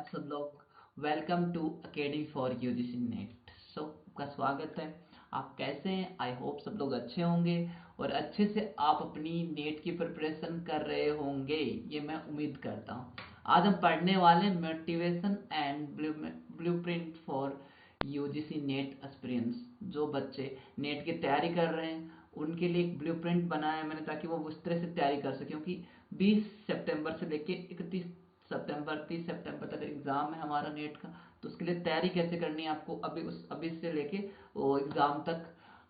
आप सब लोग। Welcome to academy for UGC NET. आपका स्वागत है। आप कैसे हैं? आई होप सब लोग अच्छे होंगे और अच्छे से आप अपनी नेट की प्रिपरेशन कर रहे होंगे, ये मैं उम्मीद करता हूँ। आज हम पढ़ने वाले हैं motivation and blueprint for UGC net aspirants. जो बच्चे नेट की तैयारी कर रहे हैं उनके लिए एक ब्लूप्रिंट बनाया है मैंने, ताकि वो उस तरह से तैयारी कर सकें। क्योंकि 20 सितंबर से लेके 31 सितंबर 30 सितंबर तक एग्जाम है हमारा नेट का। तो उसके लिए तैयारी कैसे करनी है आपको अभी से लेके वो एग्जाम तक।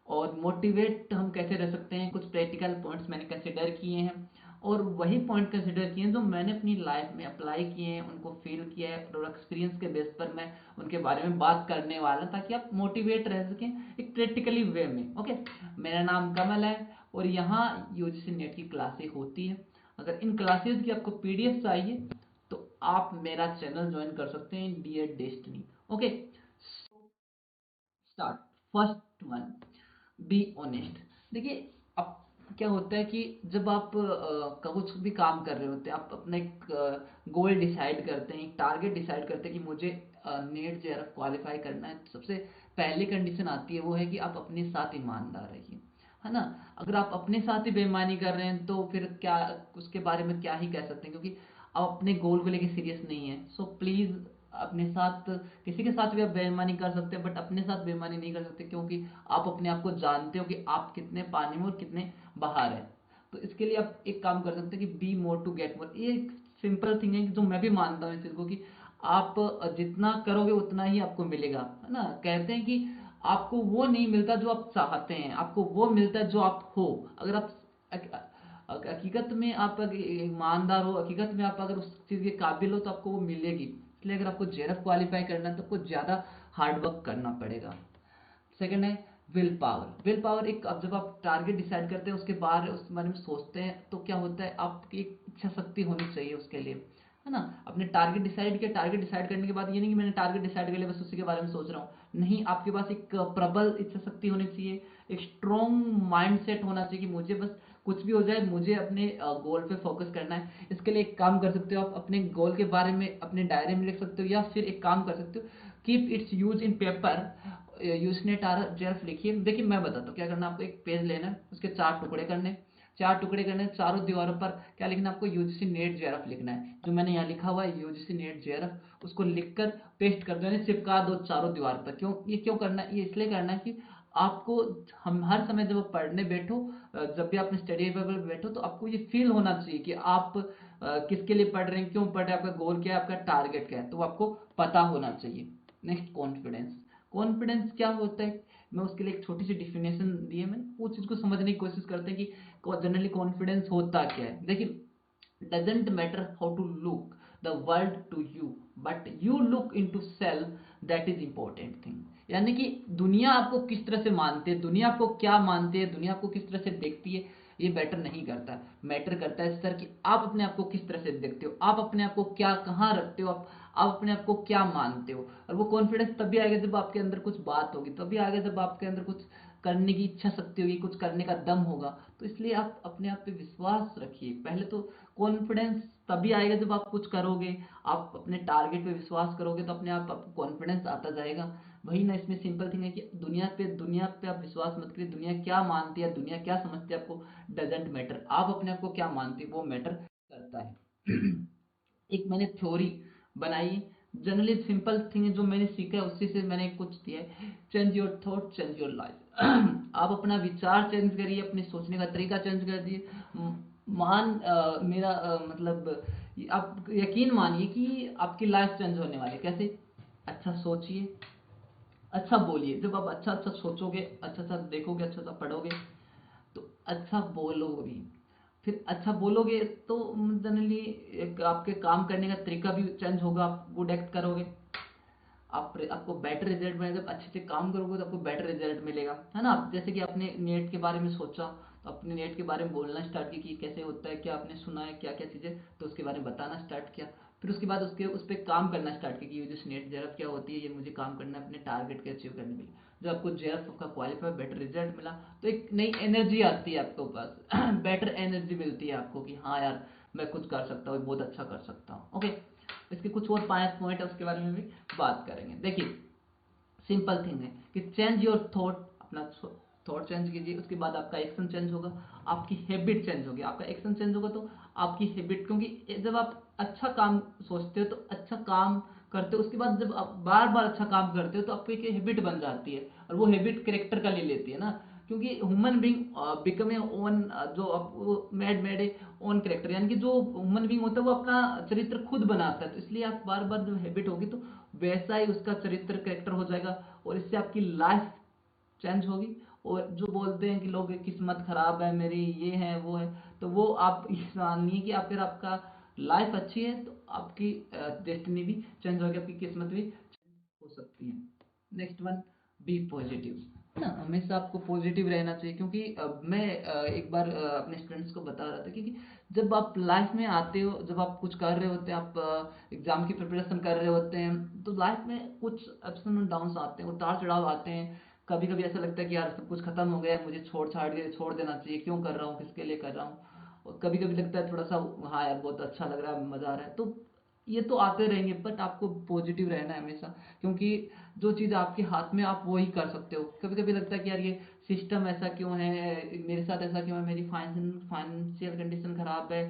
और मोटिवेट हम कैसे रह सकते हैं, कुछ प्रैक्टिकल पॉइंट्स मैंने कंसिडर किए हैं और वही पॉइंट कंसिडर किए हैं जो मैंने अपनी लाइफ में अप्लाई किए हैं, उनको फील किया है और एक्सपीरियंस के बेस पर मैं उनके बारे में बात करने वाला हूं, ताकि आप मोटिवेट रह सकें एक प्रैक्टिकली वे में। ओके, मेरा नाम कमल है और यहाँ यूजीसी नेट की क्लासें होती है। अगर इन क्लासेस की आपको पीडीएफ चाहिए तो आप मेरा चैनल ज्वाइन कर सकते हैं, dear destiny. Okay, start. First one, be honest. देखिए, अब क्या होता है कि जब आप कुछ भी काम कर रहे होते हैं, आप अपना एक गोल डिसाइड करते हैं, एक टारगेट डिसाइड करते हैं कि मुझे नेट जेआरएफ क्वालिफाई करना है। तो सबसे पहली कंडीशन आती है, वो है कि आप अपने साथ ईमानदार रहिए, है ना। अगर आप अपने साथ ही बेईमानी कर रहे हैं तो फिर क्या, उसके बारे में क्या ही कह सकते हैं, क्योंकि आप अपने गोल को लेके सीरियस नहीं है। सो प्लीज अपने साथ, किसी के साथ भी आप बेईमानी कर सकते हैं बट अपने साथ बेईमानी नहीं कर सकते, क्योंकि आप अपने आप को जानते हो कि आप कितने पानी में और कितने बाहर हैं। तो इसके लिए आप एक काम कर सकते हैं कि be more to get more. ये एक सिंपल थिंग है जो मैं भी मानता हूँ इस चीज को, कि आप जितना करोगे उतना ही आपको मिलेगा, है ना। कहते हैं कि आपको वो नहीं मिलता जो आप चाहते हैं, आपको वो मिलता है जो आप हो। अगर आप हकीकत में आप अगर ईमानदार हो, हकीकत में आप अगर उस चीज के काबिल हो, तो आपको वो मिलेगी। इसलिए अगर आपको जेआरएफ क्वालिफाई करना है तो आपको ज्यादा हार्ड वर्क करना पड़ेगा। सेकंड है विल पावर। विल पावर एक, अब जब आप टारगेट डिसाइड करते हैं उस बारे में सोचते हैं तो क्या होता है, आपकी एक इच्छा शक्ति होनी चाहिए उसके लिए, है ना। अपने टारगेट डिसाइड किया, टारगेट डिसाइड करने के बाद ये नहीं कि मैंने टारगेट डिसाइड कर लिया बस उसी के बारे में सोच रहा हूँ। नहीं, आपके पास एक प्रबल इच्छा शक्ति होनी चाहिए, एक स्ट्रॉन्ग माइंड सेट होना चाहिए कि मुझे बस कुछ भी हो जाए, मुझे अपने गोल पे फोकस करना है। इसके लिए एक काम कर सकते हो, आप अपने गोल के बारे में अपने डायरी में लिख सकते हो, या फिर एक काम कर सकते हो, keep its use in paper. यूजने जेआरएफ लिखिए। देखिए मैं बताता हूँ क्या करना। आपको एक पेज लेना है, उसके 4 टुकड़े करने, 4 टुकड़े करने, चारों दीवारों पर क्या लिखना है आपको, यूजीसी नेट जेआरएफ लिखना है। जो मैंने यहाँ लिखा हुआ है यूजीसी नेट जेआरएफ, उसको लिखकर पेस्ट कर दो, यानी चिपका दो चारों दीवार पर। क्यों ये क्यों करना है? ये इसलिए करना है कि आपको, हम हर समय जब आप पढ़ने बैठो, जब भी आप स्टडी टेबल पे बैठो, तो आपको ये फील होना चाहिए कि आप किसके लिए पढ़ रहे हैं, क्यों पढ़ रहे हैं, आपका गोल क्या है, आपका टारगेट क्या है, तो आपको पता होना चाहिए। Next, confidence. कॉन्फिडेंस क्या होता है, मैं उसके लिए एक छोटी सी डिफिनेशन दी है। मैंने वो चीज को समझने की कोशिश करते हैं कि जनरली कॉन्फिडेंस होता क्या है। देखिए, doesn't matter how to look the world to you, but you look into self, that is important thing. यानी कि दुनिया आपको किस तरह से मानती है, दुनिया आपको क्या मानती है, दुनिया आपको किस तरह से देखती है, ये मैटर नहीं करता। मैटर करता है सर कि आप अपने आप को किस तरह से देखते हो, आप अपने आप को क्या, कहाँ रखते हो, आप अपने आप को क्या मानते हो। और वो कॉन्फिडेंस तभी आएगा जब आपके अंदर कुछ बात होगी, तभी आएगा जब आपके अंदर कुछ करने की इच्छा शक्ति होगी, कुछ करने का दम होगा। तो इसलिए आप अपने आप पे विश्वास रखिए। पहले तो कॉन्फिडेंस तभी आएगा जब आप कुछ करोगे, आप अपने टारगेट पे विश्वास करोगे, तो अपने आप आपको कॉन्फिडेंस आता जाएगा। वही ना, इसमें सिंपल थिंग है कि दुनिया पे आप विश्वास मत करिए। दुनिया क्या मानती है, दुनिया क्या समझती है आपको, डजेंट मैटर। आप अपने आप को क्या मानते हैं वो मैटर करता है। एक मैंने थ्योरी बनाई, जनरली सिंपल थिंग है जो मैंने सीखा है, उसी से मैंने कुछ दिया है। Change your thought, change your life. आप अपना विचार चेंज करिए, अपने सोचने का तरीका चेंज कर दिए। मेरा मतलब आप यकीन मानिए कि आपकी लाइफ चेंज होने वाली है। कैसे? अच्छा सोचिए, अच्छा बोलिए। जब आप अच्छा अच्छा सोचोगे, अच्छा अच्छा देखोगे, अच्छा अच्छा पढ़ोगे, तो अच्छा बोलोगे भी। फिर अच्छा बोलोगे तो जनरली एक आपके काम करने का तरीका भी चेंज होगा, आप गुड एक्ट करोगे, आपको बेटर रिजल्ट मिलेगा। जब अच्छे से काम करोगे तो आपको बेटर रिजल्ट मिलेगा, है ना। जैसे कि आपने नेट के बारे में सोचा, तो अपने नेट के बारे में बोलना स्टार्ट किया कि कैसे होता है, क्या आपने सुना है, क्या क्या चीजें, तो उसके बारे में बताना स्टार्ट किया। फिर उसके बाद उस पर काम करना स्टार्ट किया कि ये जो नेट जेआरएफ क्या होती है, ये मुझे काम करना है अपने टारगेट के अचीव करने के लिए। जब आपको जेआरएफ का क्वालिफाई बेटर रिजल्ट मिला, तो एक नई एनर्जी आती है आपके पास। बेटर एनर्जी मिलती है आपको कि हाँ यार, मैं कुछ कर सकता हूँ, बहुत अच्छा कर सकता हूँ। ओके, इसके कुछ और 5 पॉइंट है, उसके बारे में भी बात करेंगे। देखिए, सिंपल थिंग है कि चेंज योर थॉट, अपना थॉट चेंज कीजिए, उसके बाद आपका एक्शन चेंज होगा, आपकी हैबिट चेंज होगी। आपका एक्शन चेंज होगा तो आपकी हैबिट, क्योंकि जब आप अच्छा काम सोचते हो तो अच्छा काम करते हो, उसके बाद जब आप बार बार अच्छा काम करते हो तो आपको एक हैबिट बन जाती है, और वो हैबिट करेक्टर का ले लेती है ना, क्योंकि human being become a own, जो आप मेड ए ओन करेक्टर, यानी कि जो ह्यूमन बीइंग होता है वो अपना चरित्र खुद बनाता है। तो इसलिए आप बार बार जब हैबिट होगी तो वैसा ही उसका चरित्र करेक्टर हो जाएगा, और इससे आपकी लाइफ चेंज होगी। और जो बोलते हैं कि लोग किस्मत खराब है मेरी, ये है वो है, तो वो आप ये मानिए कि अगर आपका लाइफ अच्छी है तो आपकी डेस्टिनी भी चेंज होगी, आपकी किस्मत भी चेंज हो सकती है। नेक्स्ट वन, बी पॉजिटिव, ना हमेशा आपको पॉजिटिव रहना चाहिए, क्योंकि मैं एक बार अपने स्टूडेंट्स को बता रहा था कि जब आप लाइफ में आते हो, जब आप कुछ कर रहे होते हैं, आप एग्जाम की प्रिपरेशन कर रहे होते हैं, तो लाइफ में कुछ अप्स एंड डाउन्स आते हैं, उतार चढ़ाव आते हैं। कभी कभी ऐसा लगता है कि यार सब कुछ खत्म हो गया है, मुझे छोड़ देना चाहिए, क्यों कर रहा हूँ, किसके लिए कर रहा हूँ। और कभी कभी लगता है थोड़ा सा, हाँ यार बहुत अच्छा लग रहा है, मजा आ रहा है। तो ये तो आते रहेंगे, बट आपको पॉजिटिव रहना है हमेशा, क्योंकि जो चीज़ आपके हाथ में आप वो ही कर सकते हो। कभी कभी लगता है कि यार ये सिस्टम ऐसा क्यों है, मेरे साथ ऐसा क्यों है, मेरी फाइनेंशियल कंडीशन खराब है,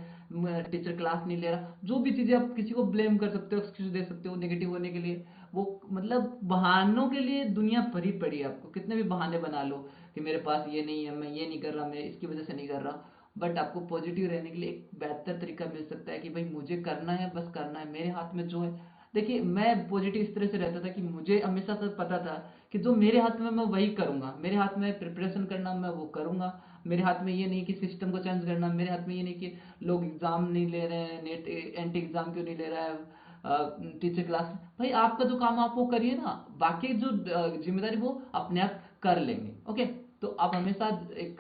टीचर क्लास नहीं ले रहा, जो भी चीज़ें आप किसी को ब्लेम कर सकते हो, एक्सक्यूज दे सकते हो नेगेटिव होने के लिए। वो मतलब बहानों के लिए दुनिया भरी पड़ी है, आपको कितने भी बहाने बना लो कि मेरे पास ये नहीं है, मैं ये नहीं कर रहा, मैं इसकी वजह से नहीं कर रहा। बट आपको पॉजिटिव रहने के लिए एक बेहतर तरीका मिल सकता है कि भाई मुझे करना है, बस करना है, मेरे हाथ में जो है। देखिए, मैं पॉजिटिव इस तरह से रहता था कि मुझे हमेशा से पता था कि जो मेरे हाथ में मैं वही करूंगा, मेरे हाथ में प्रिपरेशन करना मैं वो करूंगा। मेरे हाथ में ये नहीं कि सिस्टम को चेंज करना, मेरे हाथ में ये नहीं कि लोग एग्जाम नहीं ले रहे हैं, नेट एंटी एग्जाम क्यों नहीं ले रहा है, टीचर क्लास। भाई आपका जो काम आप वो करिए ना, बाकी जो जिम्मेदारी वो अपने आप कर लेंगे। ओके, तो आप हमेशा एक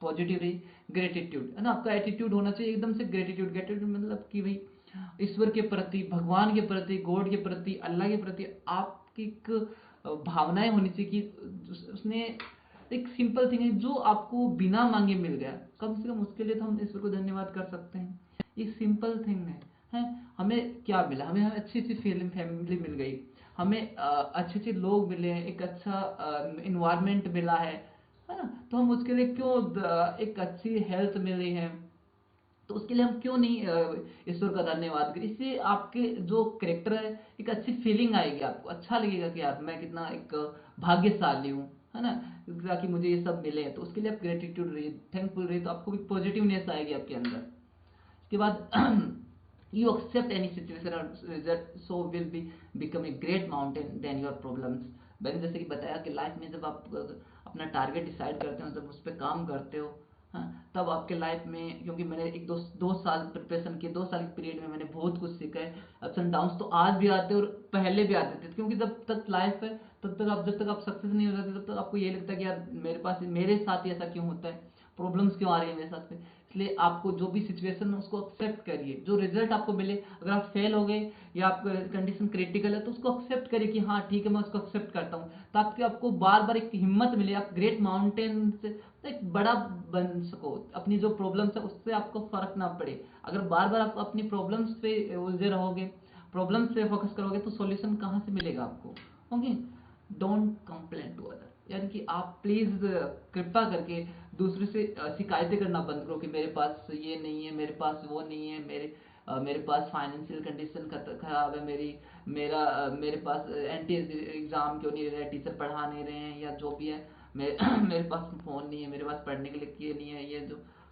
पॉजिटिव रही। ग्रेटिट्यूड है ना, आपका एटीट्यूड होना चाहिए एकदम से ग्रेटिट्यूड। ग्रेटिट्यूड मतलब कि भाई ईश्वर के प्रति, भगवान के प्रति, गॉड के प्रति, अल्लाह के प्रति आपकी एक भावनाएं होनी चाहिए कि उसने एक सिंपल थिंग है जो आपको बिना मांगे मिल गया, कम से कम उसके लिए तो हम ईश्वर को धन्यवाद कर सकते हैं। एक सिंपल थिंग है हमें क्या मिला, हमें अच्छी अच्छी फीलिंग फैमिली मिल गई, हमें अच्छे अच्छे लोग मिले हैं, एक अच्छा इन्वायरमेंट मिला है ना। तो हम उसके लिए क्यों एक अच्छी हेल्थ मिली है, तो उसके लिए हम क्यों नहीं ईश्वर का धन्यवाद करें। इससे आपके जो करेक्टर है, एक अच्छी फीलिंग आएगी, आपको अच्छा लगेगा कि यार मैं कितना एक भाग्यशाली हूँ, है ना, ताकि मुझे ये सब मिले। तो उसके लिए आप ग्रेटिट्यूड रहिए, थैंकफुल रहिए, तो आपको भी पॉजिटिवनेस आएगी आपके अंदर। उसके बाद you accept any situation or result, so will be become a great mountain than your problems। मैंने जैसे कि बताया कि लाइफ में जब आप अपना टारगेट डिसाइड करते हो, जब उस पर काम करते हो, हाँ, तब आपके लाइफ में, क्योंकि मैंने एक दो साल प्रिपरेशन किए, 2 साल के पीरियड में मैंने बहुत कुछ सीखा है। अप्स एंड डाउन्स तो आज भी आते हैं और पहले भी आते थे, क्योंकि जब तक लाइफ है तब तक आप, जब तक आप सक्सेस नहीं हो जाते तब तक आपको ये लगता है कि यार मेरे साथ ही ऐसा क्यों होता है, प्रॉब्लम्स क्यों आ रही है मेरे साथ में। इसलिए आपको जो भी सिचुएशन है उसको एक्सेप्ट करिए, जो रिजल्ट आपको मिले, अगर आप फेल हो गए या आपका कंडीशन क्रिटिकल है तो उसको एक्सेप्ट करिए कि हाँ ठीक है मैं उसको एक्सेप्ट करता हूँ, ताकि आपको बार बार एक हिम्मत मिले, आप ग्रेट माउंटेन से एक बड़ा बन सको, अपनी जो प्रॉब्लम्स है उससे आपको फर्क ना पड़े। अगर बार बार आप अपनी प्रॉब्लम्स पे उलझे रहोगे, प्रॉब्लम्स पे फोकस करोगे, तो सॉल्यूशन कहाँ से मिलेगा आपको। Okay, don't complain to other, यानी कि आप प्लीज कृपा करके दूसरे से शिकायतें करना बंद करो कि मेरे पास ये नहीं है, मेरे पास वो नहीं है, मेरे पास फाइनेंशियल कंडीशन खराब है मेरी, मेरे पास एंटी एग्जाम क्यों नहीं रहे हैं, टीचर पढ़ा नहीं रहे हैं, या जो भी है, मेरे पास फोन नहीं है, मेरे पास पढ़ने के लिए ये नहीं है, ये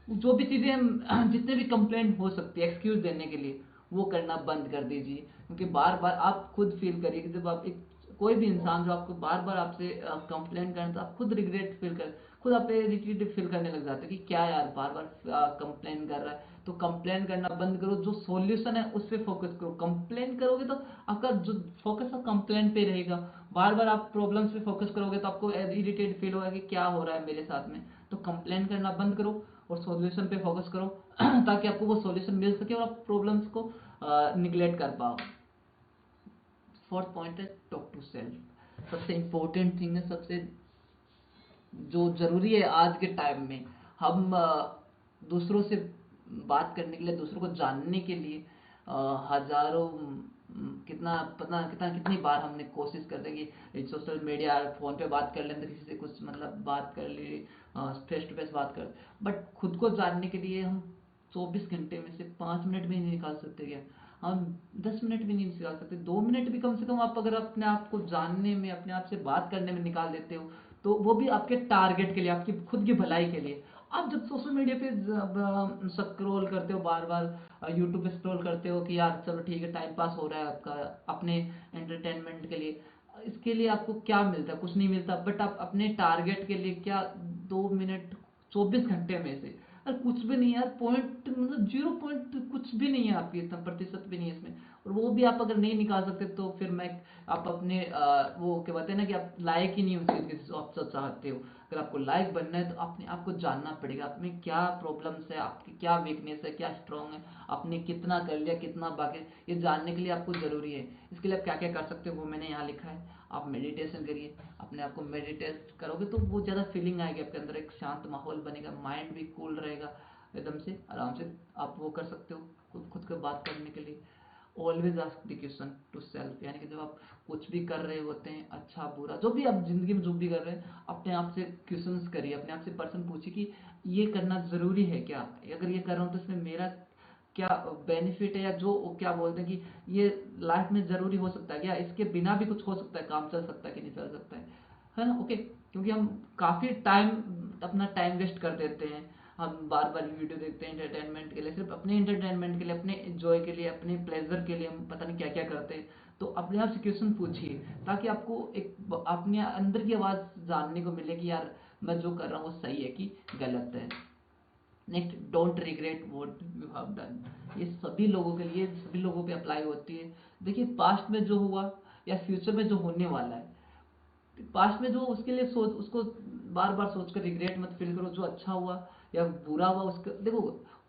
जो भी चीजें जितने भी कंप्लेंट हो सकती है एक्सक्यूज देने के लिए, वो करना बंद कर दीजिए। क्योंकि बार बार आप खुद फील करिए कि जब आप एक कोई भी इंसान जो आपको बार बार आपसे कंप्लेन करे, तो आप खुद रिग्रेट फील कर, खुद आप इरिटेट फील करने लग जाते हैं कि क्या यार बार बार कंप्लेन कर रहा है। तो कंप्लेन करना बंद करो, जो सॉल्यूशन है उस पर फोकस करो। कंप्लेन करोगे तो आपका जो फोकस है कंप्लेन पे रहेगा, बार बार आप प्रॉब्लम्स पे फोकस करोगे तो आपको इरिटेट फील होगा कि क्या हो रहा है मेरे साथ में। तो कंप्लेन करना बंद करो और सॉल्यूशन पे फोकस करो ताकि आपको वो सॉल्यूशन मिल सके और आप प्रॉब्लम्स को निगलेक्ट कर पाओ। फोर्थ पॉइंट है टॉक टू सेल्फ। सबसे इंपॉर्टेंट थिंग है, सबसे जो जरूरी है आज के टाइम में, हम दूसरों से बात करने के लिए, दूसरों को जानने के लिए हजारों कितना पता कितना कितनी बार हमने कोशिश करते हैं कि सोशल मीडिया फोन पे बात कर लेते, किसी से कुछ मतलब बात कर ली, फेस टू फेस बात कर, बट खुद को जानने के लिए हम 24 घंटे में से 5 मिनट भी नहीं निकाल सकते क्या? हम 10 मिनट भी नहीं निकाल सकते, 2 मिनट भी कम से कम आप अगर अपने आप को जानने में, अपने आप से बात करने में निकाल देते हो, तो वो भी आपके टारगेट के लिए, आपकी खुद की भलाई के लिए। आप जब सोशल मीडिया पे स्क्रॉल करते हो, बार बार यूट्यूब पे स्क्रॉल करते हो कि यार चलो ठीक है टाइम पास हो रहा है आपका अपने एंटरटेनमेंट के लिए, इसके लिए आपको क्या मिलता है? कुछ नहीं मिलता, बट आप अपने टारगेट के लिए क्या 2 मिनट 24 घंटे में से, अरे कुछ भी नहीं है यार, पॉइंट मतलब 0 पॉइंट कुछ भी नहीं है, आपकी इतना प्रतिशत भी नहीं है इसमें, और वो भी आप अगर नहीं निकाल सकते तो फिर मैं आप अपने वो क्या कहते हैं ना कि आप लायक ही नहीं हो उस चीज आप सब चाहते हो। अगर आपको लायक बनना है तो अपने आप को जानना पड़ेगा, आप में क्या प्रॉब्लम्स है, आपकी क्या वीकनेस है, क्या स्ट्रांग है, आपने कितना कर लिया, कितना बाकी, ये जानने के लिए आपको जरूरी है। इसके लिए आप क्या क्या कर सकते हो वो मैंने यहाँ लिखा है। आप मेडिटेशन करिए, अपने आप को मेडिटेट करोगे तो बहुत ज़्यादा फीलिंग आएगी आपके अंदर, एक शांत माहौल बनेगा, माइंड भी कूल रहेगा, एकदम से आराम से आप वो कर सकते हो खुद खुद को बात करने के लिए। Always ask the question to self, यानी कि जब आप कुछ भी कर रहे होते हैं, अच्छा बुरा जो भी आप जिंदगी में जो भी कर रहे हैं, अपने आप से क्वेश्चंस करिए, अपने आप से प्रश्न पूछिए कि ये करना जरूरी है क्या, अगर ये कर रहा हूँ तो इसमें मेरा क्या बेनिफिट है, या जो क्या बोलते हैं कि ये लाइफ में जरूरी हो सकता है क्या, इसके बिना भी कुछ हो सकता है, काम चल सकता है कि नहीं चल सकता है ना? ओके, क्योंकि हम काफी टाइम अपना टाइम वेस्ट कर देते हैं, हम बार बार वीडियो देखते हैं एंटरटेनमेंट के लिए, सिर्फ अपने एंटरटेनमेंट के लिए, अपने एंजॉय के लिए, अपने प्लेजर के लिए हम पता नहीं क्या क्या करते हैं। तो अपने आप से क्वेश्चन पूछिए, ताकि आपको एक अपने अंदर की आवाज जानने को मिले कि यार मैं जो कर रहा हूँ वो सही है कि गलत है। Next, don't regret what you have done. ये सभी लोगों के लिए, सभी लोगों पे अप्लाई होती है। देखिए पास्ट में जो हुआ या फ्यूचर में जो होने वाला है, पास्ट में जो उसके लिए सोच, उसको बार बार सोचकर रिग्रेट मत फील करो। जो अच्छा हुआ या बुरा हुआ उसका देखो,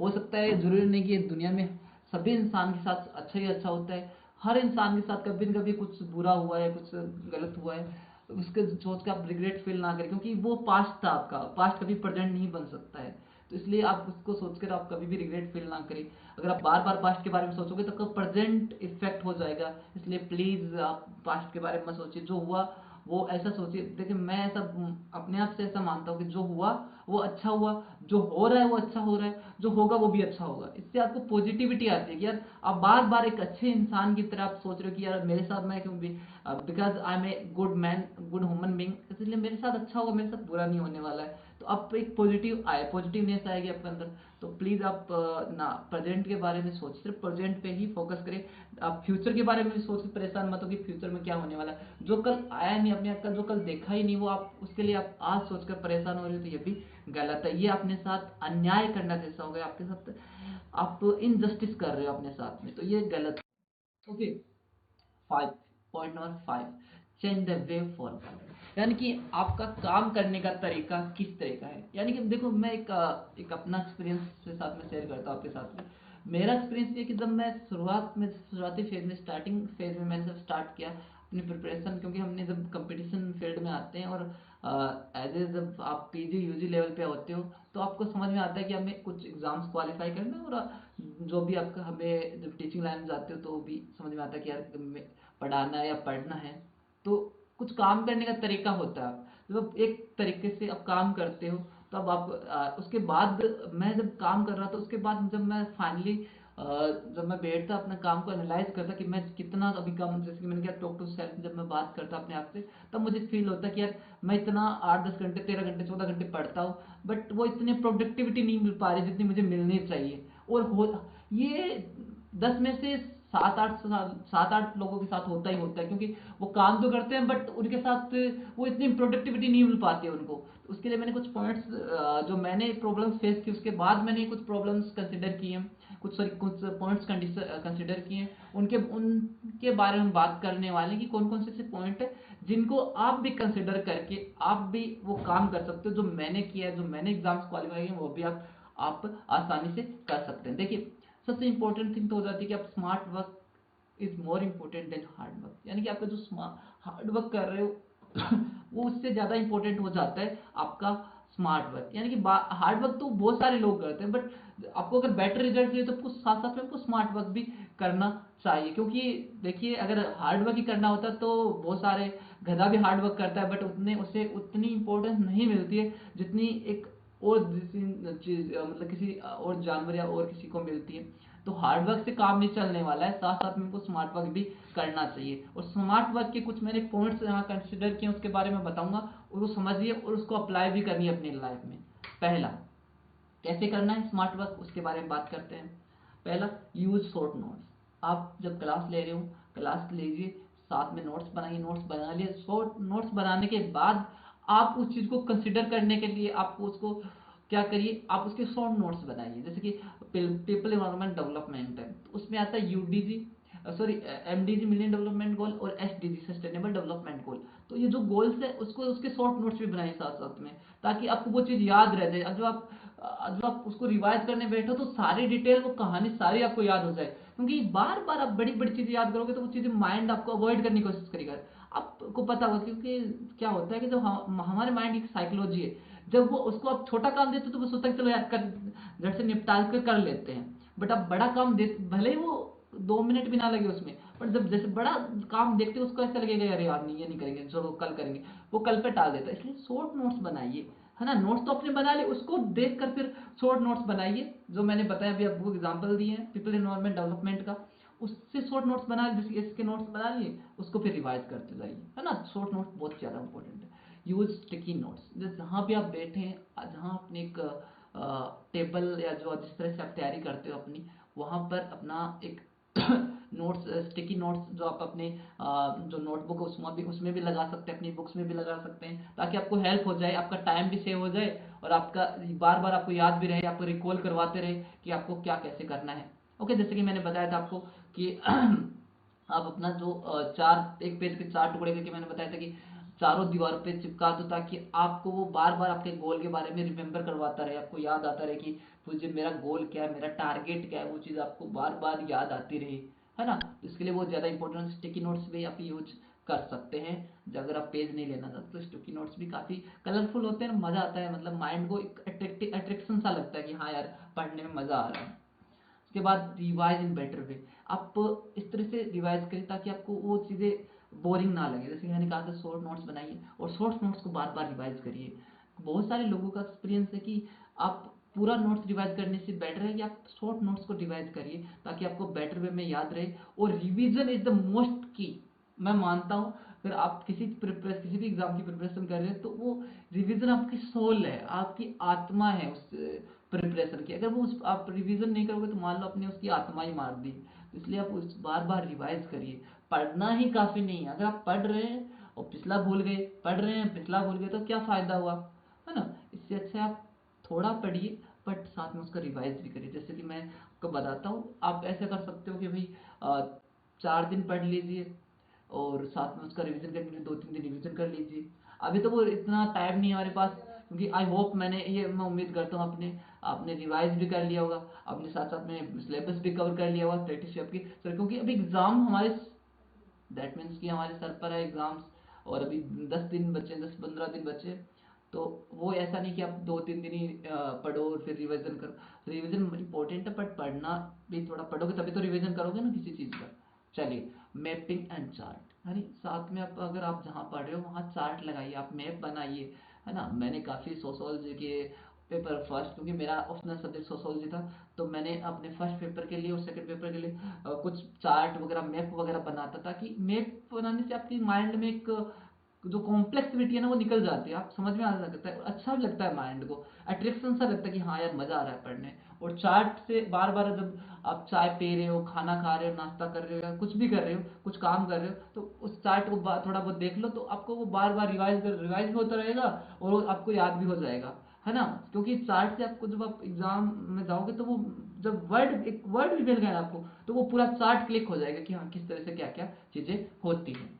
हो सकता है, जरूरी नहीं कि दुनिया में सभी इंसान के साथ अच्छा ही अच्छा होता है, हर इंसान के साथ कभी न कभी कुछ बुरा हुआ है, कुछ गलत हुआ है, उसके सोच के आप रिग्रेट फील ना करें, क्योंकि वो पास्ट था आपका, पास्ट कभी प्रेजेंट नहीं बन सकता है। तो इसलिए आप उसको सोचकर आप कभी भी रिग्रेट फील ना करें। अगर आप बार बार पास्ट के बारे में सोचोगे तो आपका प्रेजेंट इफेक्ट हो जाएगा। इसलिए प्लीज आप पास्ट के बारे में मत सोचिए, जो हुआ वो ऐसा सोचिए। देखिए मैं ऐसा अपने आप से ऐसा मानता हूँ कि जो हुआ वो अच्छा हुआ, जो हो रहा है वो अच्छा हो रहा है, जो होगा वो भी अच्छा होगा। इससे आपको पॉजिटिविटी आती है कि यार आप बार बार एक अच्छे इंसान की तरह आप सोच रहे हो कि यार मेरे साथ मैं क्यों भी, because I am a good man, good human being, इसलिए मेरे साथ अच्छा होगा, मेरे साथ बुरा नहीं होने वाला है। तो आप एक पॉजिटिव आए, पॉजिटिवनेस आएगी आपके अंदर। तो प्लीज आप ना प्रेजेंट के बारे में सोच, सिर्फ प्रेजेंट पे ही फोकस करें। आप फ्यूचर के बारे में भी सोच के परेशान मत हो कि फ्यूचर में क्या होने वाला है। जो कल आया नहीं, अपने कल जो कल देखा ही नहीं, वो आप उसके लिए आप आज सोचकर परेशान हो रहे हो, तो ये भी गलत है। ये अपने साथ अन्याय करना जैसा हो गया, आपके साथ आप इनजस्टिस कर रहे हो अपने साथ में, तो ये गलत है। Okay, 5, point number 5, change the way forward. यानी कि आपका काम करने का तरीका किस तरह का है। यानी कि देखो मैं एक अपना एक्सपीरियंस के साथ में शेयर करता हूँ आपके साथ में। मेरा एक्सपीरियंस ये कि जब मैं शुरुआती फेज में, स्टार्टिंग फेज में मैंने जब स्टार्ट किया अपनी प्रिपरेशन, क्योंकि हमने जब कंपटीशन फील्ड में आते हैं और एज ए जब आप पीजी यूजी लेवल पे होते हो, तो आपको समझ में आता है कि हमें कुछ एग्जाम्स क्वालिफाई करना है, और जो भी आपका, हमें जब टीचिंग लाइन में जाते हो तो भी समझ में आता है कि यार पढ़ाना है या पढ़ना है। तो कुछ काम करने का तरीका होता है, जब एक तरीके से आप काम करते हो तब आप उसके बाद, मैं जब काम कर रहा था उसके बाद जब मैं फाइनली जब मैं बैठता अपने काम को एनालाइज करता कि मैं कितना अभी कम, जैसे कि मैंने कहा टॉक टू सेल्फ, जब मैं बात करता अपने आप से, तब मुझे फील होता कि यार मैं इतना 8-10 घंटे, 13 घंटे, 14 घंटे पढ़ता हूँ, बट वो इतनी प्रोडक्टिविटी नहीं मिल पा रही जितनी मुझे मिलनी चाहिए। और हो ये 10 में से 7-8 लोगों के साथ होता ही होता है, क्योंकि वो काम तो करते हैं बट उनके साथ वो इतनी प्रोडक्टिविटी नहीं मिल पाती है उनको। तो उसके लिए मैंने कुछ पॉइंट्स, जो मैंने प्रॉब्लम्स फेस की, उसके बाद मैंने कुछ प्रॉब्लम्स कंसिडर किए हैं, कुछ पॉइंट्स कंसिडर किए हैं, उनके उनके बारे में बात करने वाले हैं कि कौन कौन से ऐसे पॉइंट है जिनको आप भी कंसिडर करके आप भी वो काम कर सकते हो जो मैंने किया है, जो मैंने एग्जाम्स क्वालिफाई किए, वो भी आप आसानी से कर सकते हैं। देखिए सबसे इंपॉर्टेंट थिंग तो हो जाती है कि आप smart work is more important then hard work. यानी कि आपका जो हार्ड वर्क कर रहे हो वो उससे ज्यादा इंपॉर्टेंट हो जाता है आपका स्मार्ट वर्क, यानी कि हार्ड वर्क तो बहुत सारे लोग करते हैं, बट आपको अगर बेटर रिजल्ट चाहिए तो आपको साथ साथ में आपको स्मार्ट वर्क भी करना चाहिए। क्योंकि देखिए, अगर हार्ड वर्क ही करना होता तो बहुत सारे, गधा भी हार्ड वर्क करता है बट उतने उसे उतनी इंपॉर्टेंस नहीं मिलती है जितनी एक और चीज मतलब किसी और जानवर या और किसी को मिलती है। तो हार्ड वर्क से काम नहीं चलने वाला है, साथ साथ में हमको स्मार्ट वर्क भी करना चाहिए। और स्मार्ट वर्क के कुछ मैंने पॉइंट्स यहाँ कंसिडर किए, उसके बारे में बताऊंगा, उसको समझिए और उसको अप्लाई भी करनी है अपनी लाइफ में। पहला, कैसे करना है स्मार्ट वर्क, उसके बारे में बात करते हैं। पहला, यूज शॉर्ट नोट्स। आप जब क्लास ले रहे हो, क्लास लीजिए, साथ में नोट्स बनाइए, नोट्स बना लिए। शॉर्ट नोट्स बनाने के बाद आप उस चीज को कंसिडर करने के लिए आपको उसको क्या करिए, आप उसके शॉर्ट नोट्स बनाइए। जैसे कि पीपल एनवायरमेंट डेवलपमेंट है, तो उसमें आता है UDG, sorry MDG million development goal, और एसडीजी सस्टेनेबल डेवलपमेंट गोल। तो ये जो गोल्स है उसको उसके शॉर्ट नोट्स भी बनाइए साथ साथ में, ताकि आपको वो चीज याद रह जाए। अब जब आप उसको रिवाइज करने बैठो तो सारी डिटेल, वो कहानी सारी आपको याद हो जाए। क्योंकि बार बार आप बड़ी बड़ी चीजें याद करोगे तो वो चीजें माइंड आपको अवॉइड करने की कोशिश करेगा। आपको पता होगा, क्योंकि क्या होता है कि जब हमारे माइंड की साइकोलॉजी है, जब वो उसको आप छोटा काम देते हो तो वो सोचता है कि चलो यार कर, झट से निपटा कर लेते हैं। बट आप बड़ा काम दे, भले ही वो 2 मिनट भी ना लगे उसमें, पर जब जैसे बड़ा काम देखते हो उसको ऐसा लगेगा यार यार नहीं, ये नहीं करेंगे, चलो कल करेंगे, वो कल पे टाल देता है। इसलिए शॉर्ट नोट्स बनाइए, है ना। नोट्स तो अपने बना लिए, उसको देख कर फिर शॉर्ट नोट्स बनाइए, जो मैंने बताया अभी आपको एग्जांपल दिए हैं पीपल एनवायरमेंट डेवलपमेंट का, उससे शॉर्ट नोट्स बना लिए, जैसे इसके नोट्स बना लिए, उसको फिर रिवाइज करते जाइए, है ना। शॉर्ट नोट्स बहुत ज्यादा इंपॉर्टेंट है। यूज स्टिकी नोट्स, जहाँ भी आप बैठे हैं, जहाँ अपने एक टेबल या जो जिस तरह से आप तैयारी करते हो अपनी, वहां पर अपना एक नोट्स, स्टिकी नोट्स जो आप अपने जो नोटबुक है उसमें भी लगा सकते हैं, अपनी बुक्स में भी लगा सकते हैं, ताकि आपको हेल्प हो जाए, आपका टाइम भी सेव हो जाए, और आपका बार बार आपको याद भी रहे, आपको रिकॉल करवाते रहे कि आपको क्या कैसे करना है। ओके, जैसे कि मैंने बताया था आपको कि आप अपना जो चार, एक पेज के चार टुकड़े करके मैंने बताया था कि चारों दीवारों पे चिपका दो, ताकि आपको वो बार बार आपके गोल के बारे में रिमेम्बर करवाता रहे, आपको याद आता रहे कि मुझे मेरा गोल क्या है, मेरा टारगेट क्या है, वो चीज़ आपको बार बार याद आती रहे, है ना। इसके लिए वो ज़्यादा इंपॉर्टेंट, स्टिकी नोट्स भी आप यूज कर सकते हैं। अगर आप पेज नहीं लेना चाहते तो स्टिकी नोट्स भी काफ़ी कलरफुल होते हैं, मज़ा आता है, मतलब माइंड को एक अट्रैक्शन सा लगता है कि हाँ यार पढ़ने में मज़ा आ रहा है। उसके बाद रिवाइज इन बेटर वे, आप इस तरह से रिवाइज करें ताकि आपको वो चीज़ें बोरिंग ना लगे। जैसे कि मैंने कहा था, शॉर्ट नोट्स बनाइए और शॉर्ट नोट्स को बार बार रिवाइज करिए। बहुत सारे लोगों का एक्सपीरियंस है कि आप पूरा नोट्स रिवाइज करने से बेटर है कि आप शॉर्ट नोट्स को रिवाइज करिए, ताकि आपको बेटर वे में याद रहे। और रिवीजन इज द मोस्ट की, मैं मानता हूँ, अगर आप किसी भी एग्जाम की प्रिपरेशन कर रहे हैं तो वो रिवीजन आपकी सोल है, आपकी आत्मा है उस प्रिपरेशन की। अगर वो आप रिवीजन नहीं करोगे तो मान लो आपने उसकी आत्मा ही मार दी। तो इसलिए आप उस बार बार रिवाइज करिए। पढ़ना ही काफी नहीं है, अगर आप पढ़ रहे हैं और पिछला भूल गए, पढ़ रहे हैं पिछला भूल गए, तो क्या फायदा हुआ, है ना। इससे अच्छा आप थोड़ा पढ़िए बट साथ में उसका रिवाइज भी करिए। जैसे कि मैं आपको बताता हूँ, आप ऐसे कर सकते हो कि भाई 4 दिन पढ़ लीजिए और साथ में उसका रिवीजन करने के लिए 2-3 दिन रिवीजन कर लीजिए। अभी तो वो इतना टाइम नहीं है हमारे पास, क्योंकि आई होप मैं उम्मीद करता हूँ आपने आपने रिवाइज भी कर लिया होगा, अपने साथ साथ में सिलेबस भी कवर कर लिया होगा प्रैक्टिस आपकी सर, क्योंकि अभी एग्जाम हमारे, दैट मीन्स कि हमारे सर पर है एग्जाम्स, और अभी 10 दिन बचे, 10-15 दिन बचे। तो वो ऐसा नहीं कि आप 2-3 दिन ही पढ़ो और फिर रिवीजन करो। रिवीजन इंपॉर्टेंट है, बट पढ़ना भी थोड़ा पढ़ोगे तभी तो रिवीजन करोगे ना किसी चीज़ का। चलिए, मैपिंग एंड चार्ट, यानी साथ में आप, अगर आप जहाँ पढ़ रहे हो वहाँ चार्ट लगाइए, आप मैप बनाइए, है ना। मैंने काफ़ी सोशोलॉजी के पेपर फर्स्ट, क्योंकि मेरा ऑप्शनल सब्जेक्ट सोशोलॉजी था, तो मैंने अपने फर्स्ट पेपर के लिए और सेकंड पेपर के लिए कुछ चार्ट वगैरह, मैप वगैरह बनाता, ताकि मैप बनाने से आपकी माइंड में एक जो कॉम्प्लेक्सिटी है ना वो निकल जाती है, आप समझ में आने लगता है, अच्छा भी लगता है माइंड को, अट्रैक्शन सा लगता है कि हाँ यार मजा आ रहा है पढ़ने। और चार्ट से बार बार जब आप चाय पी रहे हो, खाना खा रहे हो, नाश्ता कर रहे हो, या कुछ भी कर रहे हो, कुछ काम कर रहे हो, तो उस चार्ट को थोड़ा बहुत देख लो, तो आपको वो बार बार रिवाइज भी होता रहेगा और वो आपको याद भी हो जाएगा, है ना। क्योंकि चार्ट से आपको, जब आप एग्जाम में जाओगे तो वो, जब एक वर्ड भी मिल गया ना आपको, तो वो पूरा चार्ट क्लिक हो जाएगा कि हाँ किस तरह से क्या क्या चीजें होती हैं।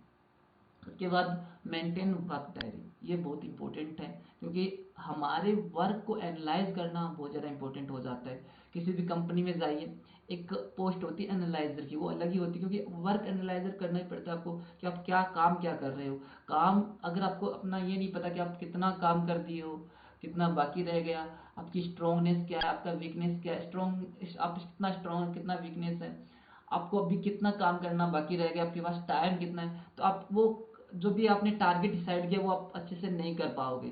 उसके बाद मेंटेन वर्क डायरी, ये बहुत इंपॉर्टेंट है, क्योंकि हमारे वर्क को एनालाइज करना बहुत ज़्यादा इंपॉर्टेंट हो जाता है। किसी भी कंपनी में जाइए, एक पोस्ट होती है एनालाइजर की, वो अलग ही होती है, क्योंकि वर्क एनालाइजर करना ही पड़ता है आपको कि आप क्या कर रहे हो। काम, अगर आपको अपना ये नहीं पता कि आप कितना काम कर दिए हो, कितना बाकी रह गया, आपकी स्ट्रॉन्गनेस क्या है, आपका वीकनेस क्या है, स्ट्रॉन्ग आप कितना स्ट्रॉन्ग है, कितना वीकनेस है, आपको अभी कितना काम करना बाकी रह गया, आपके पास टाइम कितना है। तो आप वो जो भी आपने टारगेट डिसाइड किया वो आप अच्छे से नहीं कर पाओगे।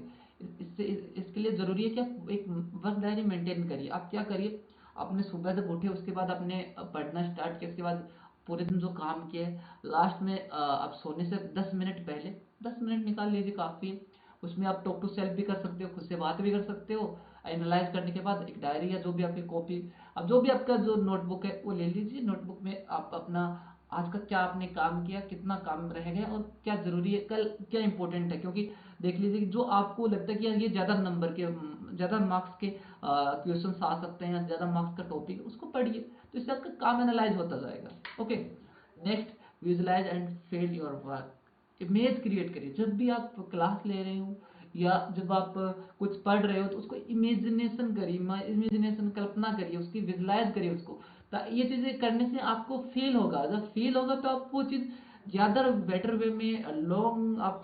इससे इसके लिए ज़रूरी है कि आप एक वर्क डायरी मेंटेन करिए। आप क्या करिए, आपने सुबह जब उठे उसके बाद आपने पढ़ना स्टार्ट किया, उसके बाद पूरे दिन जो काम किया है, लास्ट में आप सोने से 10 मिनट पहले 10 मिनट निकाल लीजिए, काफ़ी है। उसमें आप टॉक टू सेल्फ भी कर सकते हो, खुद से बात भी कर सकते हो। एनालाइज करने के बाद एक डायरी या जो भी आपकी कॉपी, अब जो भी आपका जो नोटबुक है वो ले लीजिए। नोटबुक में आप अपना आज का क्या आपने काम किया, कितना काम रह गया और क्या ज़रूरी है, कल क्या इंपॉर्टेंट है। क्योंकि देख लीजिए कि जो आपको लगता है कि यार ये ज़्यादा नंबर के, ज़्यादा मार्क्स के क्वेश्चन आ सकते हैं, ज़्यादा मार्क्स का टॉपिक है, उसको पढ़िए। तो इससे आपका काम एनालाइज होता जाएगा। Okay, next, visualise and feel your work. Image create करिए। जब भी आप क्लास ले रहे हो या जब आप कुछ पढ़ रहे हो तो उसको इमेजिनेशन करिए, इमेजिनेशन कल्पना करिए, उसकी विजुलाइज करिए उसको। ये चीज़ें करने से आपको फील होगा, जब फील होगा तो आप वो चीज़ ज़्यादा बेटर वे में लॉन्ग आप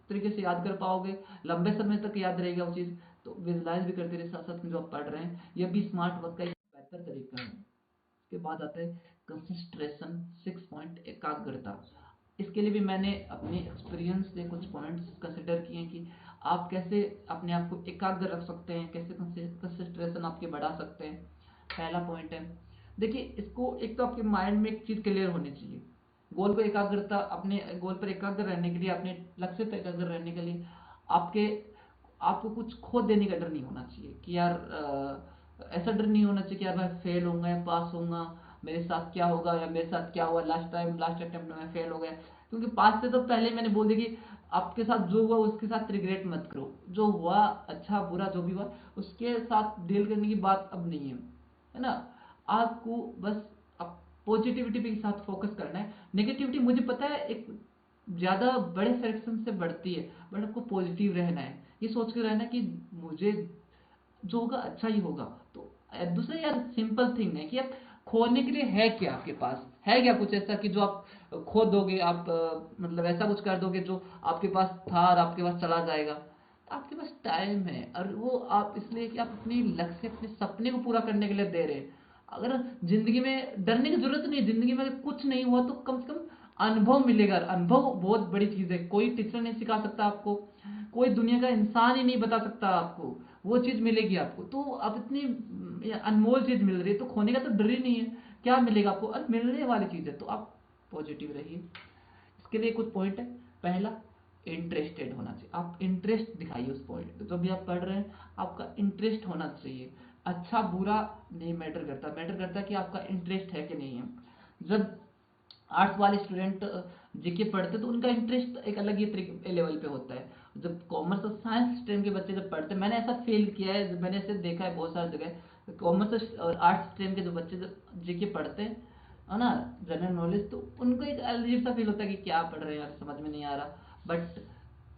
तरीके से याद कर पाओगे, लंबे समय तक याद रहेगा वो चीज़। तो विजुलाइज भी करते रहे साथ साथ में जो आप पढ़ रहे हैं, यह भी स्मार्ट वर्क का एक बेहतर तरीका है। उसके बाद आता है कंसंट्रेशन 6 पॉइंट, एकाग्रता। इसके लिए भी मैंने अपने एक्सपीरियंस से कुछ पॉइंट्स कंसिडर किए हैं कि आप कैसे अपने आप को एकाग्र रख सकते हैं, कैसे कंसंट्रेशन आपके बढ़ा सकते हैं। पहला पॉइंट है, देखिए इसको, एक तो आपके माइंड में एक चीज़ क्लियर होनी चाहिए। गोल को एकाग्रता, अपने गोल पर एकाग्र रहने के लिए, अपने लक्ष्य पर एकाग्र रहने के लिए आपके आपको कुछ खो देने का डर नहीं होना चाहिए कि यार ऐसा डर नहीं होना चाहिए कि यार मैं फेल होऊंगा या पास होऊंगा, मेरे साथ क्या होगा या मेरे साथ क्या हुआ लास्ट टाइम, लास्ट अटेम्प्ट में मैं फेल हो गया। क्योंकि पास से तो पहले मैंने बोल दिया कि आपके साथ जो हुआ उसके साथ रिग्रेट मत करो। जो हुआ, अच्छा बुरा जो भी हुआ, उसके साथ डील करने की बात अब नहीं है ना। आपको बस अब पॉजिटिविटी के साथ फोकस करना है। नेगेटिविटी मुझे पता है एक ज़्यादा बड़े फ्रैक्शन से बढ़ती है, बट आपको पॉजिटिव रहना है, ये सोच के रहना कि मुझे जो होगा अच्छा ही होगा। तो दूसरा यार सिंपल थिंग है कि आप खोने के लिए है क्या, आपके पास है क्या कुछ ऐसा कि जो आप खो दोगे, आप मतलब ऐसा कुछ कर दोगे जो आपके पास था और आपके पास चला जाएगा। तो आपके पास टाइम है और वो आप इसलिए कि आप अपने लक्ष्य, अपने सपने को पूरा करने के लिए दे रहे हैं। अगर जिंदगी में डरने की जरूरत नहीं है, जिंदगी में अगर कुछ नहीं हुआ तो कम से कम अनुभव मिलेगा। अनुभव बहुत बड़ी चीज है, कोई टीचर नहीं सिखा सकता आपको, कोई दुनिया का इंसान ही नहीं बता सकता आपको, वो चीज मिलेगी आपको। तो अब इतनी अनमोल चीज मिल रही है तो खोने का तो डर ही नहीं है। क्या मिलेगा आपको, और मिलने वाली चीज है, तो आप पॉजिटिव रहिए। इसके लिए कुछ पॉइंट है। पहला, इंटरेस्टेड होना चाहिए। आप इंटरेस्ट दिखाइए उस पॉइंट पे, जो भी आप पढ़ रहे हैं आपका इंटरेस्ट होना चाहिए। अच्छा बुरा नहीं मैटर करता, मैटर करता है कि आपका इंटरेस्ट है कि नहीं है। जब आर्ट्स वाले स्टूडेंट जीके पढ़ते तो उनका इंटरेस्ट एक अलग ही तरीके लेवल पे होता है। जब कॉमर्स और साइंस स्ट्रीम के बच्चे जब पढ़ते हैं, मैंने ऐसा फील किया है, मैंने ऐसे देखा है बहुत सारी जगह, कॉमर्स और आर्ट्स स्ट्रीम के जो बच्चे जब जीके पढ़ते हैं, है ना, जनरल नॉलेज, तो उनको एक अजीब सा फील होता है कि क्या पढ़ रहे हैं यार, समझ में नहीं आ रहा। बट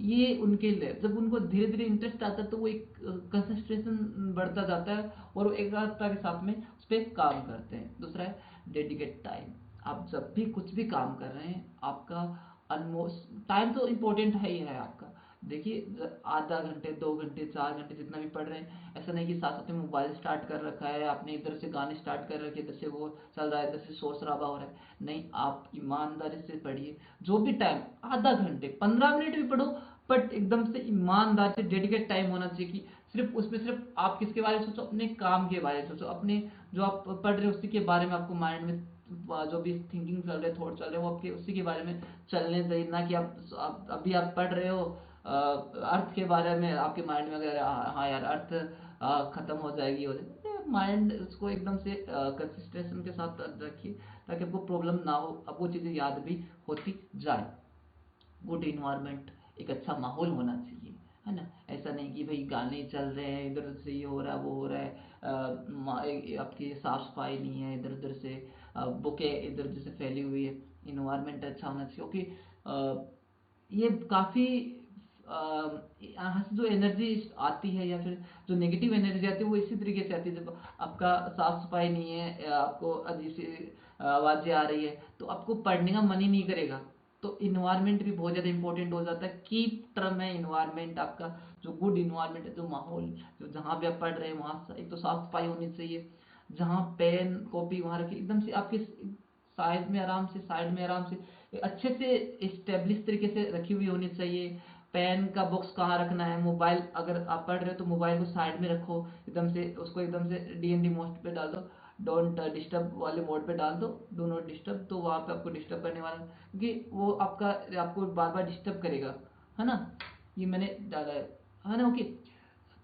ये उनके लिए जब उनको धीरे धीरे इंटरेस्ट आता है तो वो एक कंसंट्रेशन बढ़ता जाता है और वो एकाग्रता के साथ में उस पर काम करते हैं। दूसरा है डेडिकेट टाइम। आप जब भी कुछ भी काम कर रहे हैं, आपका अनमोस्ट टाइम तो इम्पोर्टेंट है ही है आपका। देखिए आधा घंटे, 2 घंटे, 4 घंटे जितना भी पढ़ रहे हैं, ऐसा नहीं कि साथ साथ में मोबाइल स्टार्ट कर रखा है आपने, इधर से गाने स्टार्ट कर रखे, इधर से वो चल रहा है, इधर से शोर शराबा हो रहा है। नहीं, आप ईमानदारी से पढ़िए। जो भी टाइम, आधा घंटे, 15 मिनट भी पढ़ो, बट एकदम से ईमानदार से डेडिकेट टाइम होना चाहिए कि सिर्फ उसमें सिर्फ आप किसके बारे में सोचो, अपने काम के बारे में सोचो, अपने जो आप पढ़ रहे हो उसी के बारे में आपको माइंड में जो भी थिंकिंग चल रहे, थॉट चल रहे, वो आपके उसी के बारे में चलने चाहिए। ना कि आप अभी आप पढ़ रहे हो अर्थ के बारे में, आपके माइंड में अगर हाँ यार अर्थ खत्म हो जाएगी, हो जाएगी, माइंड उसको एकदम से कंसिस्टेंशन के साथ रखिए ताकि आपको प्रॉब्लम ना हो, अब वो चीज़ें याद भी होती जाए। गुड इन्वायरमेंट, एक अच्छा माहौल होना चाहिए, है ना। ऐसा नहीं कि भाई गाने चल रहे हैं, इधर से ये हो रहा है, वो हो रहा है, आपकी साफ सफाई नहीं है, इधर उधर से बुके इधर उधर से फैली हुई है। इन्वायरमेंट अच्छा होना चाहिए क्योंकि ये काफ़ी यहाँ से जो एनर्जी आती है या फिर जो नेगेटिव एनर्जी आती है वो इसी तरीके से आती है। जब आपका साफ सफाई नहीं है या आपको अजीब सी आवाज़ें आ रही है तो आपको पढ़ने का मन ही नहीं करेगा। तो इन्वायरमेंट भी बहुत ज़्यादा इंपॉर्टेंट हो जाता है। कीप टर्म है इन्वायरमेंट आपका, जो गुड इन्वायरमेंट है, जो माहौल, जो जहाँ भी आप पढ़ रहे हैं वहाँ एक तो साफ सफाई होनी चाहिए, जहाँ पेन कॉपी वहाँ रखी एकदम से आपके साइड में आराम से अच्छे से स्टेब्लिश तरीके से रखी हुई होनी चाहिए। पेन का बॉक्स कहाँ रखना है, मोबाइल अगर आप पढ़ रहे हो तो मोबाइल को साइड में रखो, एकदम से उसको एकदम से डीएनडी मोड पे डाल दो, डोंट डिस्टर्ब वाले मोड पे डाल दो, डू नॉट डिस्टर्ब, तो वहाँ पे आपको डिस्टर्ब करने वाला, क्योंकि वो आपको बार बार डिस्टर्ब करेगा, है ना। ये मैंने डाला है ना, ओके।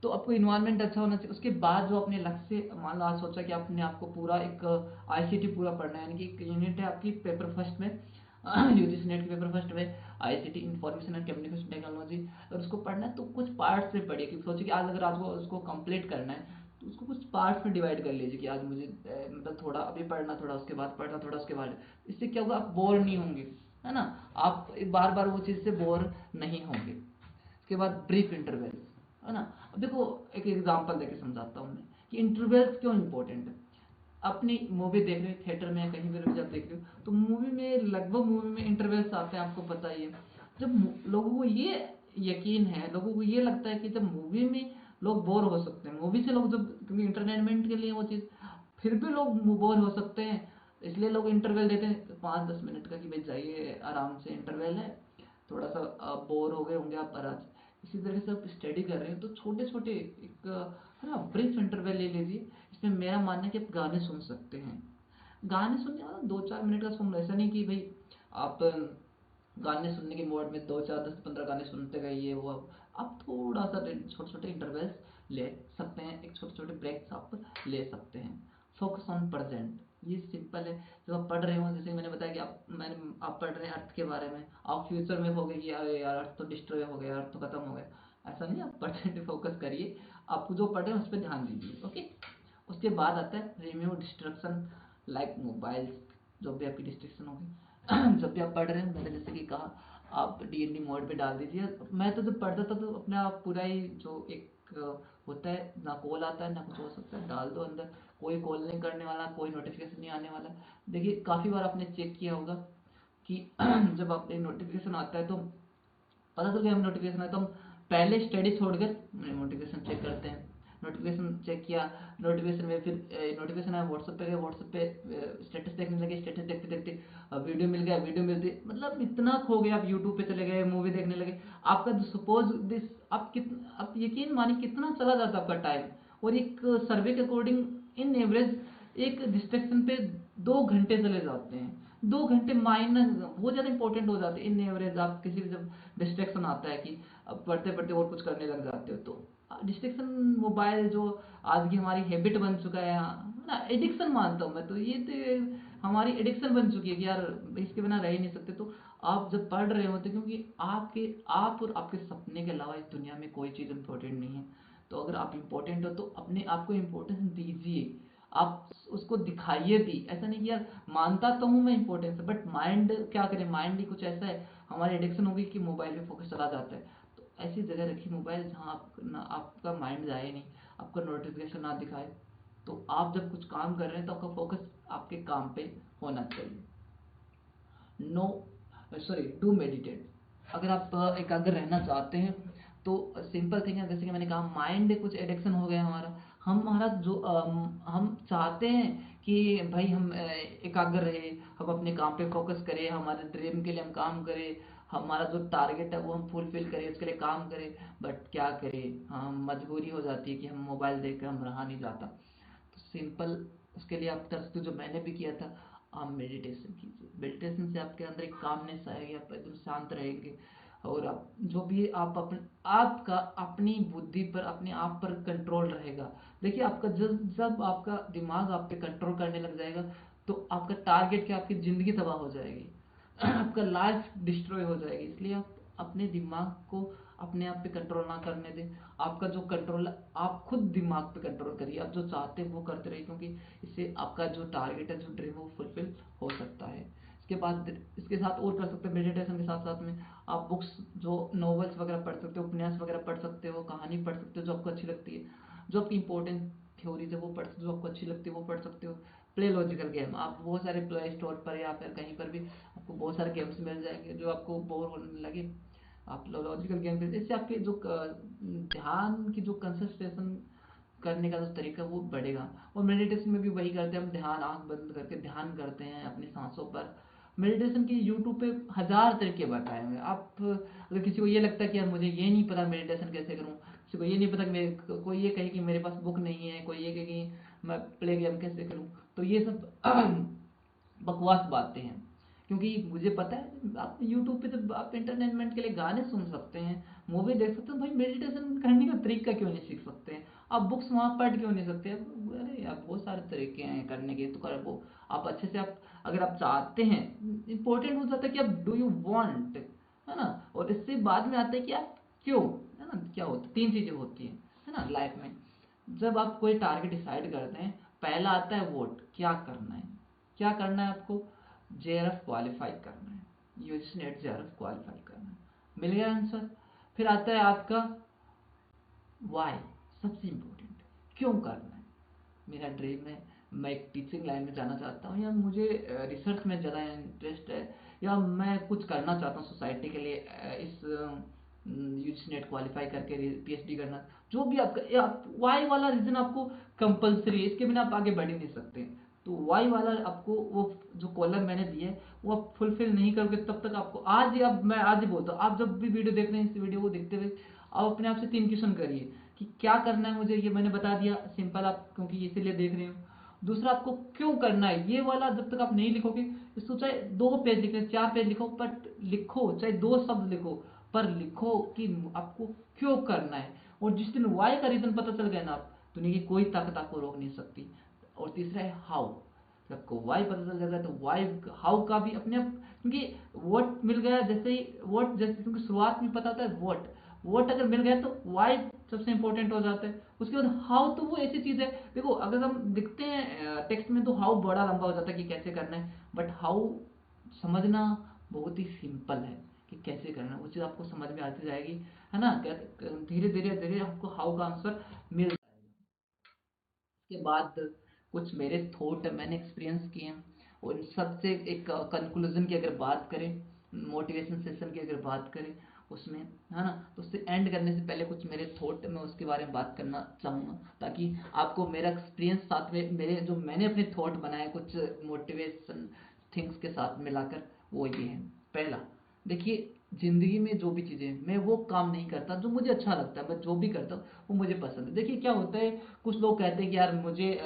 तो आपको इन्वायरमेंट अच्छा होना चाहिए। उसके बाद जो अपने लक्ष्य, मान लो आज सोचा कि आपने आपको पूरा एक आईसीटी पूरा पढ़ना है, यानी कि एक यूनिट है आपकी पेपर फर्स्ट में यूजीसी नेट के पेपर फर्स्ट में ICT information and communication technology, अगर उसको पढ़ना है तो कुछ पार्ट्स में पढ़िए। कि सोचिए कि आज अगर आपको उसको कंप्लीट करना है तो उसको कुछ पार्ट्स में डिवाइड कर लीजिए कि आज मुझे मतलब थोड़ा अभी पढ़ना, थोड़ा उसके बाद पढ़ना, थोड़ा उसके बाद। इससे क्या होगा, आप बोर नहीं होंगे, है ना। आप बार बार वो चीज़ से बोर नहीं होंगे। उसके बाद ब्रीफ इंटरवल, है ना। अब देखो एक एग्जांपल देके समझाता हूँ मैं कि इंटरवल क्यों इंपॉर्टेंट है। अपनी मूवी देख रहे हो थिएटर में, कहीं पर भी जब देख रहे हो तो मूवी में लगभग मूवी में इंटरवल्स आते हैं, आपको पता ही है। जब लोगों को ये यकीन है, लोगों को ये लगता है कि जब मूवी में लोग बोर हो सकते हैं, मूवी से लोग जब, क्योंकि इंटरटेनमेंट के लिए वो चीज़, फिर भी लोग बोर हो सकते हैं, इसलिए लोग इंटरवल देते हैं 5-10 मिनट का कि भाई जाइए आराम से, इंटरवल है, थोड़ा सा बोर हो गए होंगे आप आराम। इसी तरह से आप स्टडी कर रहे हो तो छोटे छोटे एक है ना ब्रीफ इंटरवल ले लीजिए। इसमें मेरा मानना है कि आप गाने सुन सकते हैं। गाने सुनने वाला 2-4 मिनट का सुन लो, ऐसा नहीं कि भाई आप गाने सुनने के मोड में 2-4-10-15 गाने सुनते गए ये वो। आप थोड़ा सा छोटे छोटे इंटरवल्स ले सकते हैं, एक छोटे छोटे ब्रेक्स आप ले सकते हैं। फोकस ऑन प्रेजेंट, ये सिंपल है। जब आप पढ़ रहे हो, जैसे मैंने बताया कि आप पढ़ रहे हैं अर्थ के बारे में, आप फ्यूचर में हो गए कि यार यार अर्थ तो डिस्ट्रॉय हो गया, अर्थ तो खत्म हो गया, ऐसा नहीं। आप प्रेजेंट पे फोकस करिए, आप जो पढ़ रहे हैं उस पर ध्यान दीजिए, ओके। उसके बाद आता है रिमूव डिस्ट्रक्शन लाइक मोबाइल्स, जो भी आपकी डिस्ट्रक्शन होगी जब भी आप पढ़ रहे हैं, मैंने जैसे कि कहा आप डीएनडी मोड पे डाल दीजिए। मैं तो जब पढ़ता था तो अपना पूरा ही जो एक होता है, ना कॉल आता है ना कुछ हो सकता है, डाल दो अंदर, कोई कॉल नहीं करने वाला, कोई नोटिफिकेशन नहीं आने वाला। देखिए काफ़ी बार आपने चेक किया होगा कि जब आप एक नोटिफिकेशन आता है तो पता चल गया हमें नोटिफिकेशन आया तो हम पहले स्टडी छोड़कर नोटिफिकेशन चेक करते हैं। नोटिफिकेशन चेक किया, नोटिफिकेशन में फिर नोटिफिकेशन आया, व्हाट्सएप पे गए, व्हाट्सएप पे स्टेटस देखने लगे, स्टेटस देखते देखते वीडियो मिल गया, वीडियो मिलते मतलब इतना खो गया, आप यूट्यूब पे चले गए, मूवी देखने लगे। आपका सपोज दिस आप यकीन मानिए कितना चला जाता आपका टाइम। और एक सर्वे के अकॉर्डिंग इन एवरेज एक डिस्ट्रैक्शन पे 2 घंटे चले जाते हैं। 2 घंटे माइनस बहुत ज़्यादा इंपॉर्टेंट हो जाते हैं इन एवरेज। आप किसी भी जब डिस्ट्रैक्शन आता है कि अब पढ़ते पढ़ते और कुछ करने लग जाते हो तो डिस्ट्रैक्शन, मोबाइल जो आज की हमारी हैबिट बन चुका है ना, एडिक्शन मानता हूँ मैं तो, ये तो हमारी एडिक्शन बन चुकी है कि यार इसके बिना रह ही नहीं सकते। तो आप जब पढ़ रहे होते, क्योंकि आप और आपके सपने के अलावा इस दुनिया में कोई चीज़ इंपॉर्टेंट नहीं है। तो अगर आप इम्पोर्टेंट हो तो अपने आप को इम्पोर्टेंस दीजिए, आप उसको दिखाइए भी। ऐसा नहीं कि यार मानता तो हूँ मैं इम्पोर्टेंस, बट माइंड क्या करे, माइंड ही कुछ ऐसा है, हमारी एडिक्शन होगी कि मोबाइल पे फोकस चला जाता है। तो ऐसी जगह रखिए मोबाइल जहाँ आपका माइंड जाए नहीं, आपका नोटिफिकेशन ना दिखाए। तो आप जब कुछ काम कर रहे हैं तो आपका फोकस आपके काम पे होना चाहिए। No sorry do meditate. अगर आप एकाग्र रहना चाहते हैं तो सिंपल थिंग है, जैसे कि मैंने कहा माइंड कुछ एडिक्शन हो गया हमारा। हमारा जो हम चाहते हैं कि भाई हम एकाग्र रहे, हम अपने काम पे फोकस करें, हमारे ड्रीम के लिए हम काम करें, हमारा जो टारगेट है वो हम फुलफिल करें, उसके लिए काम करें। बट क्या करें, हम मजबूरी हो जाती है कि हम मोबाइल देख कर हम रहा नहीं जाता। तो सिंपल उसके लिए आप कर सकते हो जो मैंने भी किया था, आप मेडिटेशन कीजिए। मेडिटेशन से आपके अंदर एक कामनेस आएगी, आप एकदम शांत रहेंगे। और आप जो भी आप अपने आपका अपनी बुद्धि पर, अपने आप पर कंट्रोल रहेगा। देखिए आपका जब जब आपका दिमाग आप पे कंट्रोल करने लग जाएगा तो आपका टारगेट क्या, आपकी ज़िंदगी तबाह हो जाएगी आपका लाइफ डिस्ट्रॉय हो जाएगी। इसलिए आप अपने दिमाग को अपने आप पे कंट्रोल ना करने दें। आपका जो कंट्रोल है आप खुद दिमाग पे कंट्रोल करिए, आप जो चाहते हैं वो करते रहिए, क्योंकि इससे आपका जो टारगेट है, जो ड्रीम है वो फुलफिल हो सकता है। इसके बाद इसके साथ और कर सकते हैं, मेडिटेशन के साथ साथ में आप बुक्स जो नॉवेल्स वगैरह पढ़ सकते हो, उपन्यास वगैरह पढ़ सकते हो, कहानी पढ़ सकते हो जो आपको अच्छी लगती है, जो आपकी इंपॉर्टेंट थ्योरीज है वो पढ़ सकते हो, जो आपको अच्छी लगती है वो पढ़ सकते हो। प्ले लॉजिकल गेम, आप बहुत सारे प्ले स्टोर पर या फिर कहीं पर भी आपको बहुत सारे गेम्स मिल जाएंगे जो आपको बोर होने लगे आप लॉजिकल गेम खेलते हैं, इससे आपके जो ध्यान की जो कंसंट्रेशन करने का जो तरीका वो बढ़ेगा। और मेडिटेशन में भी वही करते हैं, हम ध्यान, आंख बंद करके ध्यान करते हैं अपनी सांसों पर। मेडिटेशन के यूट्यूब पे हजार तरीके बताए हुए हैं। आप अगर किसी को ये लगता है कि यार मुझे ये नहीं पता मेडिटेशन कैसे करूं, किसी को ये नहीं पता कि कोई ये कहे कि मेरे पास बुक नहीं है, कोई ये कहे कि मैं प्ले गेम कैसे करूं, तो ये सब बकवास बातें हैं। क्योंकि मुझे पता है आप यूट्यूब पे तो आप एंटरटेनमेंट के लिए गाने सुन सकते हैं, मूवी देख सकते हैं, भाई मेडिटेशन करने का तरीका क्यों नहीं सीख सकते हैं? आप बुक्स वहाँ पढ़ क्यों नहीं सकते? अरे यार बहुत सारे तरीके हैं करने के, तो कर वो आप अच्छे से, आप अगर आप चाहते हैं, इंपॉर्टेंट हो जाता है कि आप डू यू वांट, है ना। और इससे बाद में आता है कि आप क्यों, है ना। क्या होता है, तीन चीजें होती है ना लाइफ में। जब आप कोई टारगेट डिसाइड करते हैं, पहला आता है वोट, क्या करना है, क्या करना है आपको, जेआरएफ क्वालिफाई करना है, यूजीसी नेट जेआरएफ क्वालिफाई करना है, मिल गया आंसर। फिर आता है आपका वाई, सबसे इंपॉर्टेंट, क्यों करना है। मेरा ड्रीम है, मैं एक टीचिंग लाइन में जाना चाहता हूँ, या मुझे रिसर्च में ज़्यादा इंटरेस्ट है, या मैं कुछ करना चाहता हूँ सोसाइटी के लिए, इस यूजीसी नेट क्वालिफाई करके पीएचडी करना, जो भी आपका, आप वाई वाला रीजन आपको कंपलसरी है, इसके बिना आप आगे बढ़ ही नहीं सकते। तो वाई वाला आपको, वो जो कॉलम मैंने दिया है वो आप फुलफिल नहीं करोगे तब तक आपको, आज ही, अब मैं आज ही बोलता हूँ, आप जब भी वीडियो देख रहे हैं, इस वीडियो को देखते हुए आप अपने आप से 3 क्वेश्चन करिए कि क्या करना है मुझे, ये मैंने बता दिया सिंपल, आप क्योंकि इसीलिए देख रहे हो। दूसरा, आपको क्यों करना है, ये वाला जब तक आप नहीं लिखोगे, इसको चाहे 2 पेज लिखे, 4 पेज लिखो, बट लिखो, चाहे 2 शब्द लिखो, पर लिखो कि आपको क्यों करना है। और जिस दिन वाई का रीजन पता चल गया ना, आप दुनिया की कोई ताकत आपको रोक नहीं सकती। और तीसरा है हाउ, जब आपको वाई पता चल जाता है तो वाई, हाउ का भी अपने आप, क्योंकि वोट मिल गया, जैसे ही वोट, जैसे क्योंकि शुरुआत में पता होता है वोट, वोट अगर मिल गया तो वाई सबसे इंपॉर्टेंट हो जाता है। उसके बाद हाउ, तो वो ऐसी चीज है, देखो अगर हम लिखते हैं टेक्स्ट में तो हाउ बड़ा लंबा हो जाता है कि कैसे करना है, बट हाउ समझना बहुत ही सिंपल है कि कैसे करना है, वो चीज आपको समझ में आती जाएगी, है ना। धीरे धीरे धीरे आपको हाउ का आंसर मिल जाएगा। उसके बाद कुछ मेरे थॉट मैंने एक्सपीरियंस किए हैं, और इन सबसे एक कंक्लूजन की अगर बात करें, मोटिवेशन सेशन की अगर बात करें उसमें, है ना, तो उससे एंड करने से पहले कुछ मेरे थॉट मैं उसके बारे में बात करना चाहूँगा, ताकि आपको मेरा एक्सपीरियंस साथ में, मेरे जो मैंने अपने थॉट बनाए कुछ मोटिवेशन थिंग्स के साथ मिलाकर, वो ये है। पहला, देखिए जिंदगी में जो भी चीजें, मैं वो काम नहीं करता जो मुझे अच्छा लगता है, मैं जो भी करता हूँ वो मुझे पसंद है। देखिए क्या होता है, कुछ लोग कहते हैं कि यार मुझे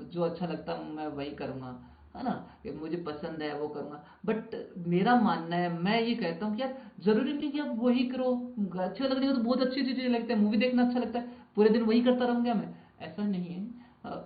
जो अच्छा लगता है मैं वही करूंगा, है ना, कि मुझे पसंद है वो करूंगा। बट मेरा मानना है, मैं ये कहता हूँ कि यार जरूरी नहीं कि आप वही करो, अच्छा लगने को तो बहुत अच्छी चीजें लगता है, मूवी देखना अच्छा लगता है, पूरे दिन वही करता रहूंगा मैं, ऐसा नहीं है।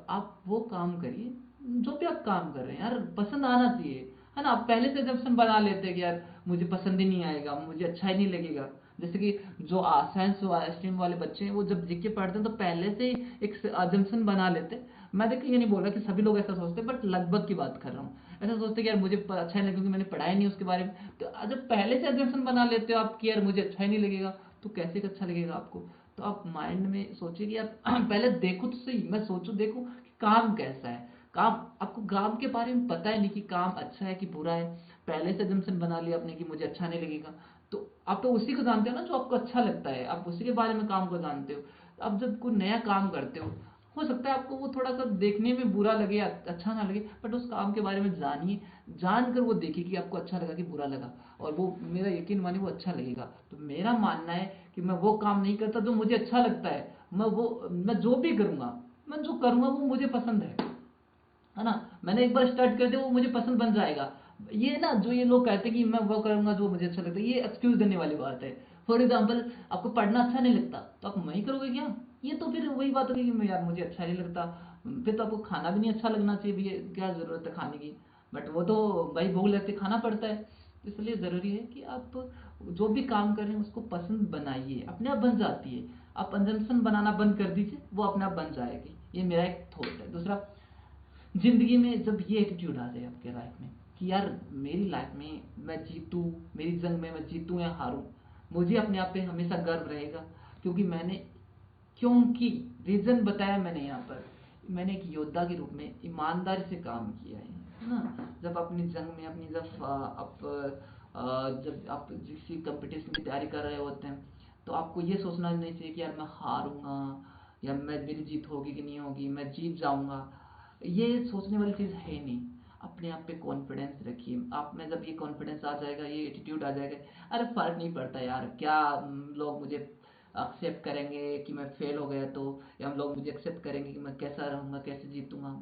आप वो काम करिए जो भी आप काम कर रहे हैं, यार पसंद आना चाहिए, है ना। आप पहले से जब बना लेते हैं कि यार मुझे पसंद ही नहीं आएगा, मुझे अच्छा ही नहीं लगेगा। जैसे कि जो साइंस स्ट्रीम वाले बच्चे हैं, वो जब जीके पढ़ते हैं तो पहले से ही एक अजम्पशन बना लेते हैं। मैं देखिए ये नहीं बोल रहा कि सभी लोग ऐसा सोचते हैं, बट लगभग की बात कर रहा हूँ। ऐसा सोचते हैं कि यार मुझे अच्छा नहीं लगेगा क्योंकि मैंने पढ़ाई नहीं उसके बारे में। तो जब पहले से अजम्पशन बना लेते हो आप कि यार मुझे अच्छा ही नहीं लगेगा, तो कैसे अच्छा लगेगा आपको। तो आप माइंड में सोचिए कि यार पहले देखो तो सही, मैं सोचूं देखूं कि काम कैसा है। काम, आपको काम के बारे में पता है नहीं कि काम अच्छा है कि बुरा है, पहले से जंक्शन बना लिया आपने कि मुझे अच्छा नहीं लगेगा। तो आप तो उसी को जानते हो ना जो आपको अच्छा लगता है, आप उसी के बारे में काम को जानते हो। अब जब कोई नया काम करते हो सकता है आपको वो थोड़ा सा देखने में बुरा लगे या अच्छा ना लगे, बट उस काम के बारे में जानिए, जानकर वो देखिए कि आपको अच्छा लगा कि बुरा लगा, और वो मेरा यकीन मानिए वो अच्छा लगेगा। तो मेरा मानना है कि मैं वो काम नहीं करता जो मुझे अच्छा लगता है, मैं जो भी करूंगा, मैं जो करूंगा वो मुझे पसंद है ना। मैंने एक बार स्टार्ट कर दिया वो मुझे पसंद बन जाएगा। ये ना जो ये लोग कहते हैं कि मैं वो करूंगा जो मुझे अच्छा लगता है, ये एक्सक्यूज देने वाली बात है। फॉर एग्जाम्पल, आपको पढ़ना अच्छा नहीं लगता तो आप वही करोगे क्या? ये तो फिर वही बात होगी कि यार मुझे अच्छा नहीं लगता, फिर तो आपको खाना भी नहीं अच्छा लगना चाहिए भैया, क्या जरूरत है खाने की। बट वो तो भाई भूख लगती खाना पड़ता है। तो इसलिए जरूरी है कि आप जो भी काम कर रहे हैं उसको पसंद बनाइए, अपने आप बन जाती है। आप कंजम्पशन बनाना बंद कर दीजिए, वो अपने आप बन जाएगी। ये मेरा एक थॉट है। दूसरा, जिंदगी में जब ये एटीट्यूड आ जाए आपके लाइफ में कि यार मेरी लाइफ में मैं जीतूं, मेरी जंग में मैं जीतूं या हारूं, मुझे अपने आप पे हमेशा गर्व रहेगा। क्योंकि मैंने, क्योंकि रीजन बताया मैंने यहाँ पर, मैंने एक योद्धा के रूप में ईमानदारी से काम किया है ना। जब अपनी जंग में, अपनी जब आप जब आप किसी कंपटीशन की तैयारी कर रहे होते हैं तो आपको ये सोचना नहीं चाहिए कि यार मैं हारूंगा या मैं मेरी जीत होगी कि नहीं होगी, मैं जीत जाऊंगा। ये सोचने वाली चीज़ है नहीं। अपने आप पे कॉन्फिडेंस रखिए। आप में जब ये कॉन्फिडेंस आ जाएगा, ये एटीट्यूड आ जाएगा, अरे फर्क नहीं पड़ता यार, क्या लोग मुझे एक्सेप्ट करेंगे कि मैं फेल हो गया तो, या लोग मुझे एक्सेप्ट करेंगे कि मैं कैसा रहूँगा, कैसे जीतूंगा,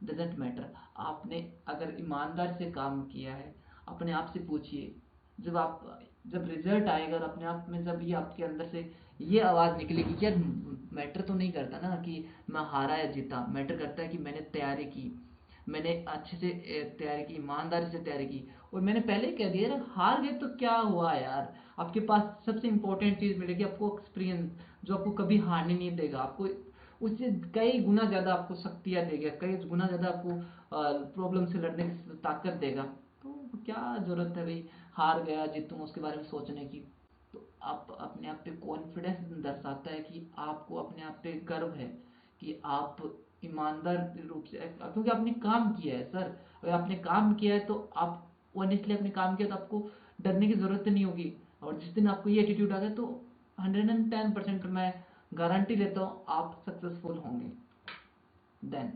डजेंट मैटर। आपने अगर ईमानदार से काम किया है, अपने आप से पूछिए। जब आप जब रिजल्ट आएगा और अपने आप में जब ये आपके अंदर से ये आवाज़ निकलेगी कि यार मैटर तो नहीं करता ना कि मैं हारा या जीता, मैटर करता है कि मैंने तैयारी की, मैंने अच्छे से तैयारी की, ईमानदारी से तैयारी की। और मैंने पहले ही कह दिया यार, हार गए तो क्या हुआ यार, आपके पास सबसे इंपॉर्टेंट चीज़ मिलेगी आपको, एक्सपीरियंस, जो आपको कभी हारने नहीं देगा, आपको उससे कई गुना ज़्यादा आपको शक्तियाँ देगा, कई गुना ज़्यादा आपको प्रॉब्लम से लड़ने की ताकत देगा। तो क्या ज़रूरत है भाई हार गया जीतूंगा उसके बारे में सोचने की। तो आप अपने आप पे कॉन्फिडेंस दर्शाता है कि आपको अपने आप पे गर्व है कि आप ईमानदार रूप से, क्योंकि आपने काम किया है सर। अगर आपने काम किया है तो आप ऑनेस्टली अपने काम किया तो आपको डरने की जरूरत नहीं होगी। और जिस दिन आपको ये एटीट्यूड आ गया तो 110% मैं गारंटी लेता हूँ आप सक्सेसफुल होंगे। देन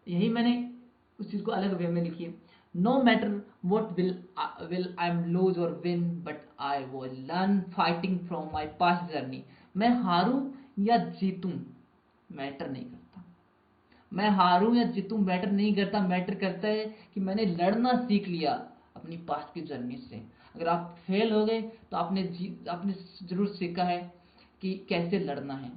यही मैंने उस चीज को अलग वे में लिखी है। No matter what will I am lose और win, but I will learn fighting from my past journey. मैं हारूं या जीतूं मैटर नहीं करता, मैं हारूं या जीतूं मैटर नहीं करता। मैटर करता है कि मैंने लड़ना सीख लिया अपनी पास्ट की जर्नी से। अगर आप फेल हो गए तो आपने जरूर सीखा है कि कैसे लड़ना है।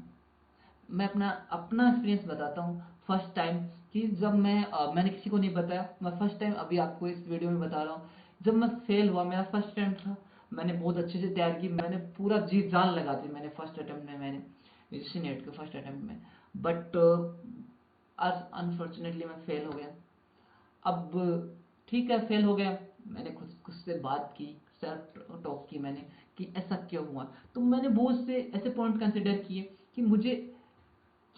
मैं अपना अपना एक्सपीरियंस बताता हूँ। फर्स्ट टाइम कि जब मैंने किसी को नहीं बताया, मैं फर्स्ट टाइम अभी आपको इस वीडियो में बता रहा हूँ। जब मैं फेल हुआ, मेरा फर्स्ट टाइम था, मैंने बहुत अच्छे से तैयारी की, मैंने पूरा जी जान लगा दी मैंने फर्स्ट अटेम्प्ट में, मैंने यूजीसी नेट के फर्स्ट अटेम्प्ट में। बट आज अनफॉर्चुनेटली मैं फेल हो गया। अब ठीक है, फेल हो गया, मैंने खुद खुद से बात की, सेल्फ टॉक की मैंने कि ऐसा क्यों हुआ। तो मैंने बहुत से ऐसे पॉइंट कंसिडर किए कि मुझे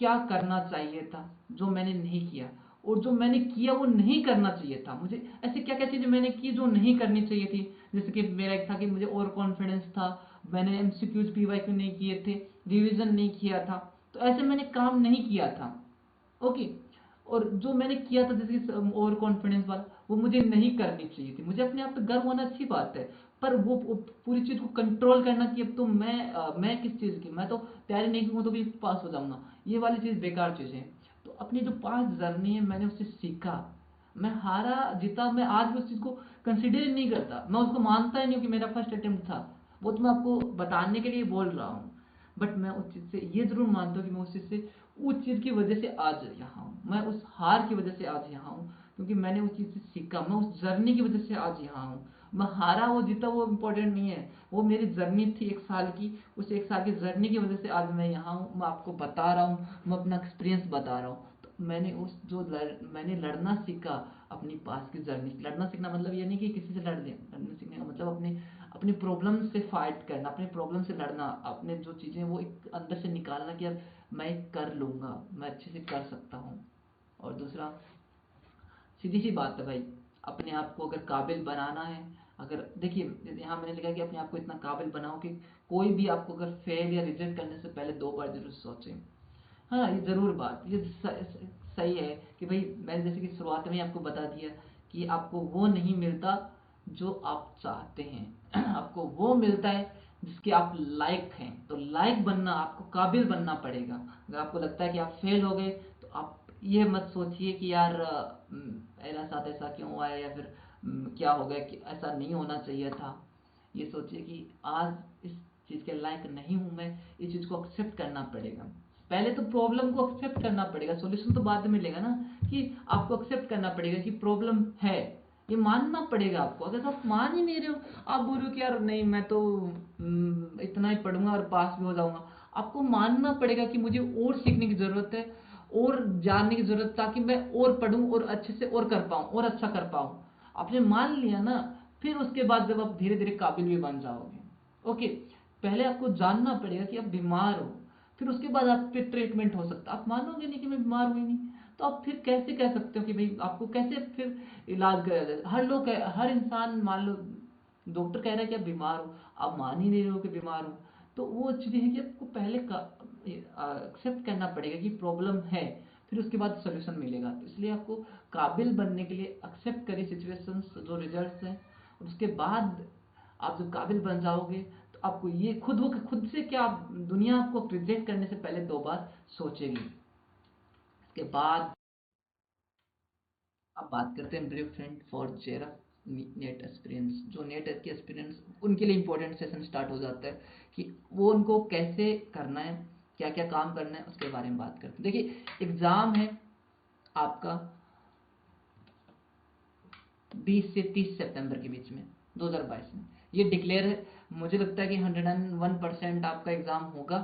क्या करना चाहिए था जो मैंने नहीं किया, और जो मैंने किया वो नहीं करना चाहिए था। मुझे ऐसे क्या क्या चीजें मैंने की जो नहीं करनी चाहिए थी। जैसे कि मेरा एक था कि मुझे ओवर कॉन्फिडेंस था, मैंने एमसीक्यूज पीवाईक्यू नहीं किए थे, रिवीजन नहीं किया था, तो ऐसे मैंने काम नहीं किया था। ओके। और जो मैंने किया था जैसे ओवर कॉन्फिडेंस वाला, वो मुझे नहीं करनी चाहिए थी। मुझे अपने आप पे गर्व होना अच्छी बात है, पर वो पूरी चीज को कंट्रोल करना कि अब तो मैं किस चीज की, मैं तो तैयारी नहीं करूंगा तो भी पास हो जाऊंगा, ये वाली चीज बेकार चीज है। तो अपनी जो पास जर्नी है मैंने उससे सीखा। मैं हारा जीता, मैं आज भी उस चीज को कंसिडर ही नहीं करता, मैं उसको मानता ही नहीं हूँ कि मेरा फर्स्ट अटेम्प्ट था। वो तो मैं आपको बताने के लिए बोल रहा हूँ, बट मैं उस चीज से ये जरूर मानता हूँ कि मैं उस चीज से, उस चीज की वजह से आज यहाँ हूँ, मैं उस हार की वजह से आज यहाँ हूँ, क्योंकि मैंने उस चीज से सीखा, मैं उस जर्नी की वजह से आज यहाँ हूँ। मैं हारा वो जीता वो इम्पोर्टेंट नहीं है, वो मेरी जर्नी थी 1 साल की, उस 1 साल की जर्नी की वजह से आज मैं यहाँ हूँ, मैं आपको बता रहा हूँ, मैं अपना एक्सपीरियंस बता रहा हूँ। तो मैंने उस मैंने लड़ना सीखा अपनी पास की जर्नी से। लड़ना सीखना मतलब ये नहीं कि किसी से लड़ने सीखने का मतलब अपने अपनी प्रॉब्लम से फाइट करना, अपने प्रॉब्लम से लड़ना, अपने जो चीजें वो एक अंदर से निकालना कि यार मैं कर लूंगा, मैं अच्छे से कर सकता हूँ। और दूसरा, सीधी सी बात है भाई, अपने आप को अगर काबिल बनाना है, अगर देखिए यहाँ मैंने लिखा कि अपने आप को इतना काबिल बनाओ कि कोई भी आपको अगर फेल या रिजेक्ट करने से पहले 2 बार जरूर सोचे। हाँ, ये जरूर बात ये सही है कि भाई मैंने जैसे कि शुरुआत में ही आपको बता दिया कि आपको वो नहीं मिलता जो आप चाहते हैं आपको वो मिलता है जिसके आप लायक हैं। तो लायक बनना, आपको काबिल बनना पड़ेगा। अगर आपको लगता है कि आप फेल हो गए तो आप ये मत सोचिए कि यार मेरे साथ ऐसा क्यों हुआ है, या फिर क्या हो गया कि ऐसा नहीं होना चाहिए था। ये सोचिए कि आज इस चीज के लायक नहीं हूं मैं, इस चीज को एक्सेप्ट करना पड़ेगा। पहले तो प्रॉब्लम को एक्सेप्ट करना पड़ेगा, सॉल्यूशन तो बाद में मिलेगा ना। कि आपको एक्सेप्ट करना पड़ेगा कि प्रॉब्लम है, ये मानना पड़ेगा आपको। अगर आप मान ही नहीं रहे हो, आप बोल रहे हो कि यार नहीं मैं तो इतना ही पढ़ूंगा और पास भी हो जाऊंगा, आपको मानना पड़ेगा कि मुझे और सीखने की जरूरत है, और जानने की जरूरत, ताकि मैं और पढ़ूं और अच्छे से और कर पाऊं और अच्छा कर पाऊं। आपने मान लिया ना, फिर उसके बाद जब आप धीरे धीरे काबिल भी बन जाओगे। ओके। पहले आपको जानना पड़ेगा कि आप बीमार हो, फिर उसके बाद आप पे ट्रीटमेंट हो सकता है। आप मानोगे नहीं कि मैं बीमार हुई नहीं, तो आप फिर कैसे कह सकते हो कि भाई आपको कैसे फिर इलाज कराया जाए। हर लोग हर इंसान मान लो डॉक्टर कह रहा है कि आप बीमार हो, आप मान ही नहीं रहे हो कि बीमार हो। तो वो चीज़ें हैं कि आपको पहले एक्सेप्ट करना पड़ेगा कि प्रॉब्लम है, फिर उसके बाद सोल्यूशन मिलेगा। तो इसलिए आपको काबिल बनने के लिए एक्सेप्ट करिए सिचुएशंस, जो रिजल्ट्स हैं, और उसके बाद आप जब काबिल बन जाओगे तो आपको ये खुद से क्या, दुनिया आपको रिजेक्ट करने से पहले 2 बार सोचेगी। इसके बाद अब बात करते हैं ब्रीफ फ्रेंड फॉर जेरा नेट एक्सपीरियंस। जो नेट के एक्सपीरियंस उनके लिए इंपॉर्टेंट सेशन स्टार्ट हो जाता है कि वो उनको कैसे करना है, क्या क्या काम करना है, उसके बारे में बात करते हैं। देखिए एग्जाम है आपका 20 से 30 सितंबर के बीच में 2022 में, ये डिक्लेयर है। मुझे लगता है कि 101% आपका एग्ज़ाम होगा।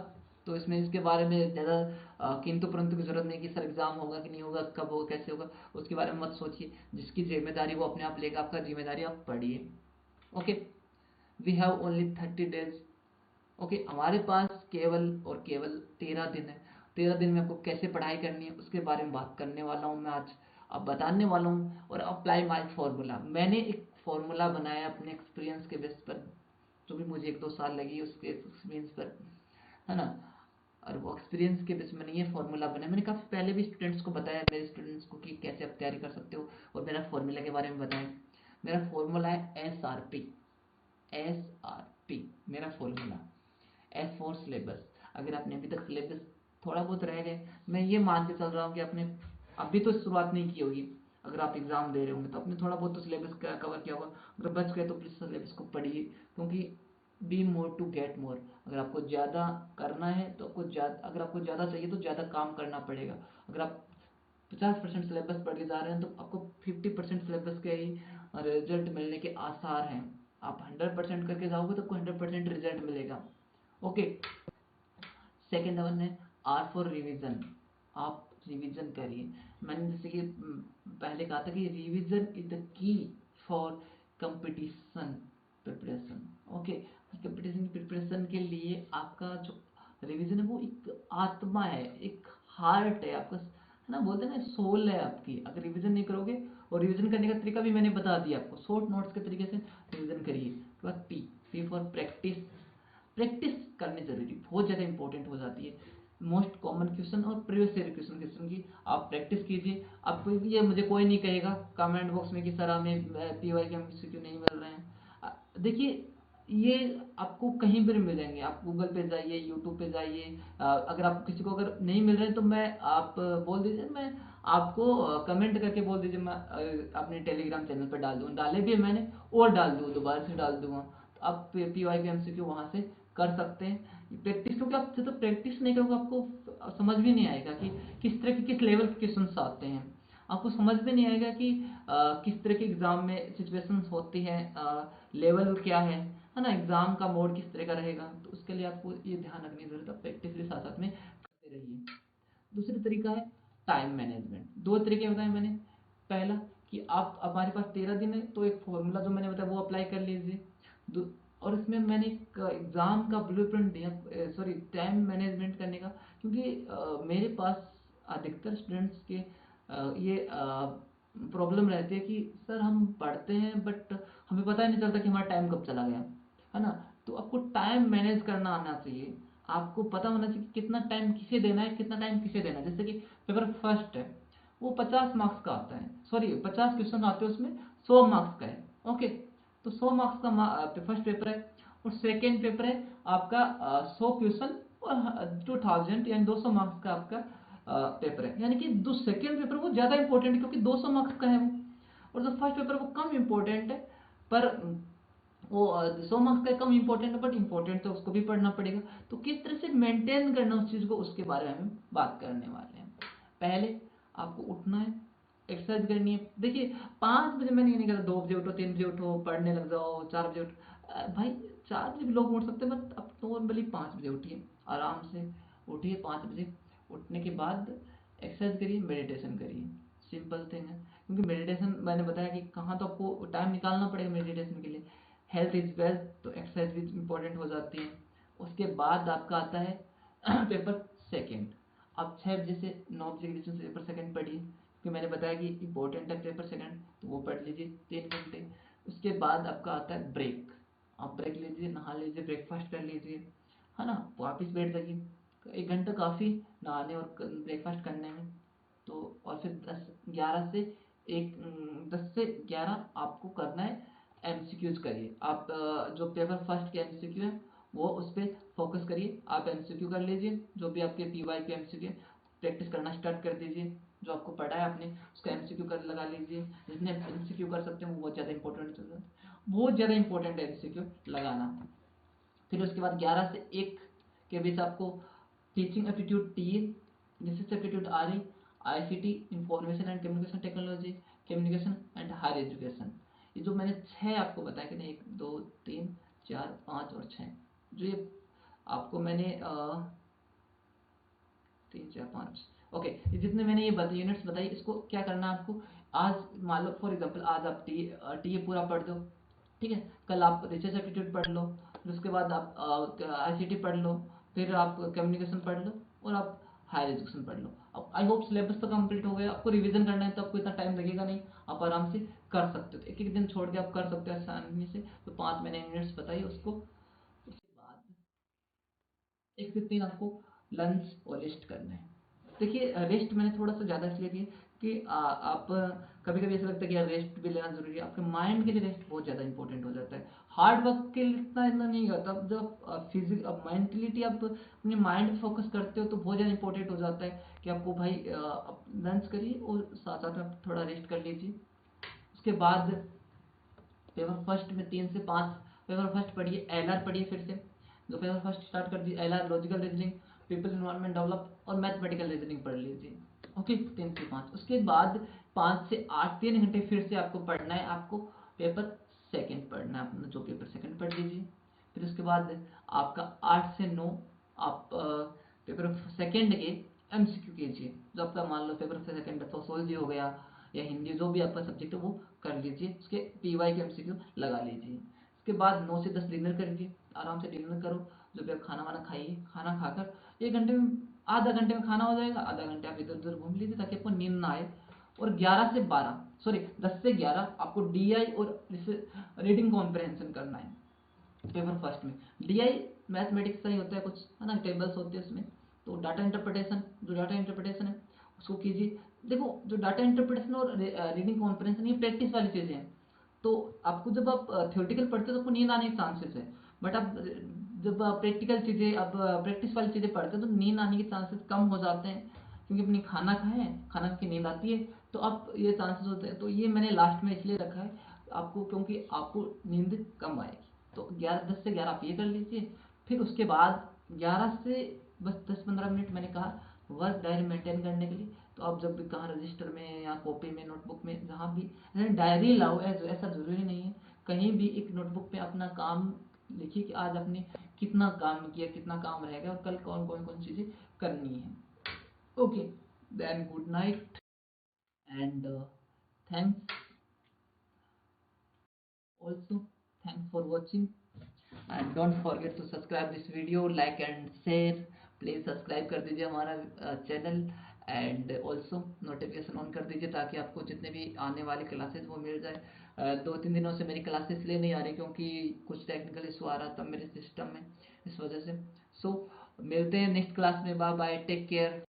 तो इसमें इसके बारे में ज़्यादा किंतु परंतु की ज़रूरत नहीं कि सर एग्ज़ाम होगा कि नहीं होगा, कब होगा, कैसे होगा, उसके बारे में मत सोचिए। जिसकी जिम्मेदारी वो अपने आप लेगा, आपका जिम्मेदारी आप पढ़िए। Okay, we have only 30 days। Okay, हमारे पास केवल और केवल 13 दिन है। 13 दिन में आपको कैसे पढ़ाई करनी है उसके बारे में बात करने वाला हूँ मैं आज, अब बताने वाला हूँ। और अप्लाई माई फार्मूला, मैंने एक फार्मूला बनाया अपने एक्सपीरियंस के बेस पर, जो भी मुझे 1-2 साल लगी उसके एक्सपीरियंस पर, है ना। और वो एक्सपीरियंस के बेस में मैंने ये फार्मूला बनाया। मैंने काफ़ी पहले भी स्टूडेंट्स को बताया, मेरे स्टूडेंट्स को, कि कैसे आप तैयारी कर सकते हो, और मेरा फार्मूला के बारे में बताया। मेरा फार्मूला है SRP। SRP मेरा फार्मूला। S4 syllabus. अगर आपने अभी तक सिलेबस थोड़ा बहुत रह गए, मैं ये मान के चल रहा हूँ कि आपने अभी तो शुरुआत नहीं की होगी। अगर आप एग्जाम दे रहे होंगे तो आपने थोड़ा बहुत तो सिलेबस का कवर किया होगा। अगर बच गए तो प्लीज सिलेबस को पढ़िए, क्योंकि be more to get more. अगर आपको ज़्यादा करना है तो आपको ज़्यादा, अगर आपको ज़्यादा चाहिए तो ज़्यादा काम करना पड़ेगा। अगर आप 50% सिलेबस पढ़ के जा रहे हैं तो आपको 50% सिलेबस के ही रिजल्ट मिलने के आसार हैं। आप 100% करके जाओगे तो आपको 100% रिजल्ट मिलेगा। ओके, सेकेंड वन है आर फॉर रिवीजन। आप रिवीजन करिए। मैंने जैसे कि पहले कहा था कि revision is the key for competition preparation. Okay, competition preparation के लिए आपका जो रिवीजन है वो एक आत्मा है, एक हार्ट है आपका, है ना, बोलते हैं ना, सोल है आपकी। अगर रिवीजन नहीं करोगे, और रिवीजन करने का तरीका भी मैंने बता दिया आपको, शॉर्ट नोट्स के तरीके से रिवीजन करिए। उसके बाद पी फॉर प्रैक्टिस। प्रैक्टिस करनी जरूरी, बहुत ज़्यादा इंपॉर्टेंट हो जाती है। मोस्ट कॉमन क्वेश्चन और प्रीवियस ईयर क्वेश्चन की आप प्रैक्टिस कीजिए। आपको ये मुझे कोई नहीं कहेगा कमेंट बॉक्स में कि सर हमें PY के MCQ नहीं मिल रहे हैं। देखिए ये आपको कहीं पर मिलेंगे। आप गूगल पे जाइए, यूट्यूब पे जाइए। अगर आप किसी को अगर नहीं मिल रहे तो मैं आप बोल दीजिए, मैं आपको कमेंट करके बोल दीजिए, मैं अपने टेलीग्राम चैनल पर डाल दूँगा। डाले भी है मैंने, और डाल दूँ, दोबारा से डाल दूंगा। तो आप PY के MCQ वहाँ से कर सकते हैं। प्रैक्टिस, क्योंकि आप जब तक प्रैक्टिस नहीं करोगे आपको समझ भी नहीं आएगा कि किस तरह के, किस लेवल के क्वेश्चन आते हैं। आपको समझ भी नहीं आएगा कि किस तरह के एग्जाम में सिचुएशंस होती हैं, लेवल क्या है ना, एग्जाम का मोड किस तरह का रहेगा। तो उसके लिए आपको ये ध्यान रखने की जरूरत है, प्रैक्टिस भी साथ साथ में करते रहिए। दूसरी तरीका है टाइम मैनेजमेंट। 2 तरीके बताए मैंने। पहला कि आप, हमारे पास 13 दिन है, तो एक फॉर्मूला जो मैंने बताया वो अप्लाई कर लीजिए। और इसमें मैंने एक एग्ज़ाम का ब्लूप्रिंट दिया, सॉरी, टाइम मैनेजमेंट करने का। क्योंकि मेरे पास अधिकतर स्टूडेंट्स के ये प्रॉब्लम रहती है कि सर हम पढ़ते हैं बट हमें पता ही नहीं चलता कि हमारा टाइम कब चला गया, है ना। तो आपको टाइम मैनेज करना आना चाहिए। आपको पता होना चाहिए कि कितना टाइम किसे देना है, कितना टाइम किसे देना है। जैसे कि पेपर फर्स्ट है, वो 50 मार्क्स का आता है, सॉरी 50 क्वेश्चन आते हैं, उसमें 100 मार्क्स का है। ओके, तो 100 मार्क्स का फर्स्ट पेपर है। और सेकेंड पेपर है आपका 100 क्वेश्चन और 2000 यानी 200 मार्क्स का आपका पेपर है। यानी कि जो सेकेंड पेपर वो ज़्यादा इंपॉर्टेंट है, क्योंकि 200 मार्क्स का है वो। और जो फर्स्ट पेपर वो कम इंपॉर्टेंट है, पर वो 100 मार्क्स का कम इंपॉर्टेंट है, बट इंपॉर्टेंट तो उसको भी पढ़ना पड़ेगा। तो किस तरह से मेंटेन करना उस चीज़ को, उसके बारे में हम बात करने वाले हैं। पहले आपको उठना है, एक्सरसाइज करनी है। देखिए 5 बजे मैंने ये नहीं कहा 2 बजे उठो, 3 बजे उठो, पढ़ने लग जाओ, 4 बजे उठो। भाई 4 बजे भी लोग उठ सकते हैं, बट अब नॉर्मली 5 बजे उठिए, आराम से उठिए। 5 बजे उठने के बाद एक्सरसाइज करिए, मेडिटेशन करिए। सिंपल थिंग है। क्योंकि मेडिटेशन मैंने बताया कि कहाँ तो आपको टाइम निकालना पड़ेगा मेडिटेशन के लिए। हेल्थ इज वेल्थ, तो एक्सरसाइज भी इंपॉर्टेंट हो जाती है। उसके बाद आपका आता है पेपर सेकंड। आप 6 बजे से 9 बजे के बीच में पेपर सेकंड पढ़िए, क्योंकि मैंने बताया कि इंपॉर्टेंट है पेपर सेकंड, तो वो पढ़ लीजिए 3 घंटे। उसके बाद आपका आता है ब्रेक। आप ब्रेक लीजिए, नहा लीजिए, ब्रेकफास्ट कर लीजिए, है ना, वापस बैठ जाइए। 1 घंटा काफ़ी नहाने और ब्रेकफास्ट करने में। तो और फिर 10 से 11 आपको करना है एमसीक्यूज करिए। आप जो पेपर फर्स्ट के एमसीक्यू है वो उस पर फोकस करिए। आप एमसीक्यू कर लीजिए, जो भी आपके पीवाई के एमसीक्यू प्रैक्टिस करना स्टार्ट कर दीजिए। जो आपको पढ़ा है आपने उसका एमसीक्यू कर लगा लीजिए। जितने एमसीक्यू कर सकते हैं वो बहुत ज़्यादा इंपॉर्टेंट है, बहुत ज़्यादा इंपॉर्टेंट है एमसीक्यू लगाना। फिर उसके बाद 11 से 1 के बीच आपको teaching aptitude T, research aptitude R, ICT, information and communication technology, communication and higher education. ये जो मैंने 6 आपको बताया कि नहीं, 1 2 3 4 5 और 6, जो ये आपको मैंने 3 4 5, ओके, ये जितने मैंने ये यूनिट्स बताई, इसको क्या करना है आपको। आज मान लो फॉर एग्जांपल आज आप टी पूरा पढ़ दो, ठीक है। कल आप रिसर्च एप्टीट्यूड पढ़ लो, फिर उसके बाद आप आईसीटी पढ़ लो, फिर आप कम्युनिकेशन पढ़ लो, और आप हायर एजुकेशन पढ़ लो। अब आई होप सिलेबस तो कंप्लीट हो गया। आपको रिवीजन करना है तो आपको इतना टाइम लगेगा नहीं, आप आराम से कर सकते हो। एक एक दिन छोड़ के आप कर सकते हो आसानी से। तो 5 मैंने यूनिट्स बताई उसको। उसके बाद 1 से 3 आपको लंच और रेस्ट करना है। देखिए रेस्ट मैंने थोड़ा सा ज़्यादा इसलिए दिया कि आप कभी कभी ऐसा लगता है कि यार रेस्ट भी लेना जरूरी है। आपके माइंड के लिए रेस्ट बहुत ज़्यादा इंपॉर्टेंट हो जाता है। हार्ड वर्क के लिए इतना इतना नहीं होता। जब फिजिक अब मेंटलिटी आप अपने माइंड पे फोकस करते हो तो बहुत ज़्यादा इंपॉर्टेंट हो जाता है कि आपको भाई लंच करिए और साथ साथ में आप थोड़ा रेस्ट कर लीजिए। उसके बाद पेपर फर्स्ट में 3 से 5 पेपर फर्स्ट पढ़िए, एलआर पढ़िए फिर से। जो पेपर फर्स्ट स्टार्ट कर दिए, LR, logical reasoning, people environment develop और मैथमेटिकल रीजनिंग पढ़ लीजिए। ओके, 3 से 5। उसके बाद 5 से 8 3 घंटे फिर से आपको पढ़ना है। आपको पेपर सेकंड पढ़ना है, अपना जो पेपर सेकंड पढ़ लीजिए। फिर उसके बाद आपका 8 से 9 आप पेपर सेकंड के एमसीक्यू कीजिए। जो आपका मान लो पेपर सेकंड सोशोलॉजी हो गया या हिंदी, जो भी आपका सब्जेक्ट है वो कर लीजिए। उसके पीवाई के एमसीक्यू लगा लीजिए। उसके बाद 9 से 10 डिनर करिए, आराम से डिनर करो। जो भी आप खाना वाना खाइए, खाना खाकर 1 घंटे में, आधा घंटे में खाना हो जाएगा, आधा घंटे आप इधर उधर घूम लीजिए ताकि आपको नींद ना आए। और 11 से 12, सॉरी 10 से 11 आपको डीआई और रीडिंग कॉम्प्रहेंशन करना है पेपर फर्स्ट में। डीआई मैथमेटिक्स का ही होता है कुछ, है ना, टेबल्स होते हैं उसमें। तो डाटा इंटरप्रिटेशन, जो डाटा इंटरप्रिटेशन है उसको कीजिए। देखो जो डाटा इंटरप्रिटेशन और रीडिंग कॉम्प्रहेंशन ये प्रैक्टिस वाली चीज़ें हैं। तो आपको जब आप थ्योरेटिकल पढ़ते हो तो आपको नींद आने के चांसेस है। बट अब जब प्रैक्टिकल चीज़ें, अब प्रैक्टिस वाली चीज़ें पढ़ते हो तो नींद आने के चांसेस कम हो जाते हैं, क्योंकि अपनी खाना खाएं, खाना की नींद आती है। तो अब ये चांसेस होते हैं। तो ये मैंने लास्ट में इसलिए रखा है आपको, क्योंकि आपको नींद कम आएगी। तो 10 से 11 आप ये कर लीजिए। फिर उसके बाद 11 से बस 10 15 मिनट मैंने कहा वर्क डायरी मेंटेन करने के लिए। तो आप जब भी कहाँ रजिस्टर में या कॉपी में, नोटबुक में, जहाँ भी डायरी लाओ, ऐसा जरूरी नहीं है, कहीं भी एक नोटबुक पे अपना काम लिखिए कि आज आपने कितना काम किया, कितना काम रहेगा और कल कौन कौन कौन चीज़ें करनी है। Okay, then good night and thanks, also thanks for watching, and don't forget to subscribe this video, like and share। Please subscribe कर दीजिए हमारा channel, and also notification on कर दीजिए ताकि आपको जितने भी आने वाली क्लासेस वो मिल जाए। 2 3 दिनों से मेरी क्लासेस इसलिए नहीं आ रही क्योंकि कुछ टेक्निकल इशू आ रहा था मेरे सिस्टम में, इस वजह से। सो मिलते हैं नेक्स्ट क्लास में। Bye bye, take care.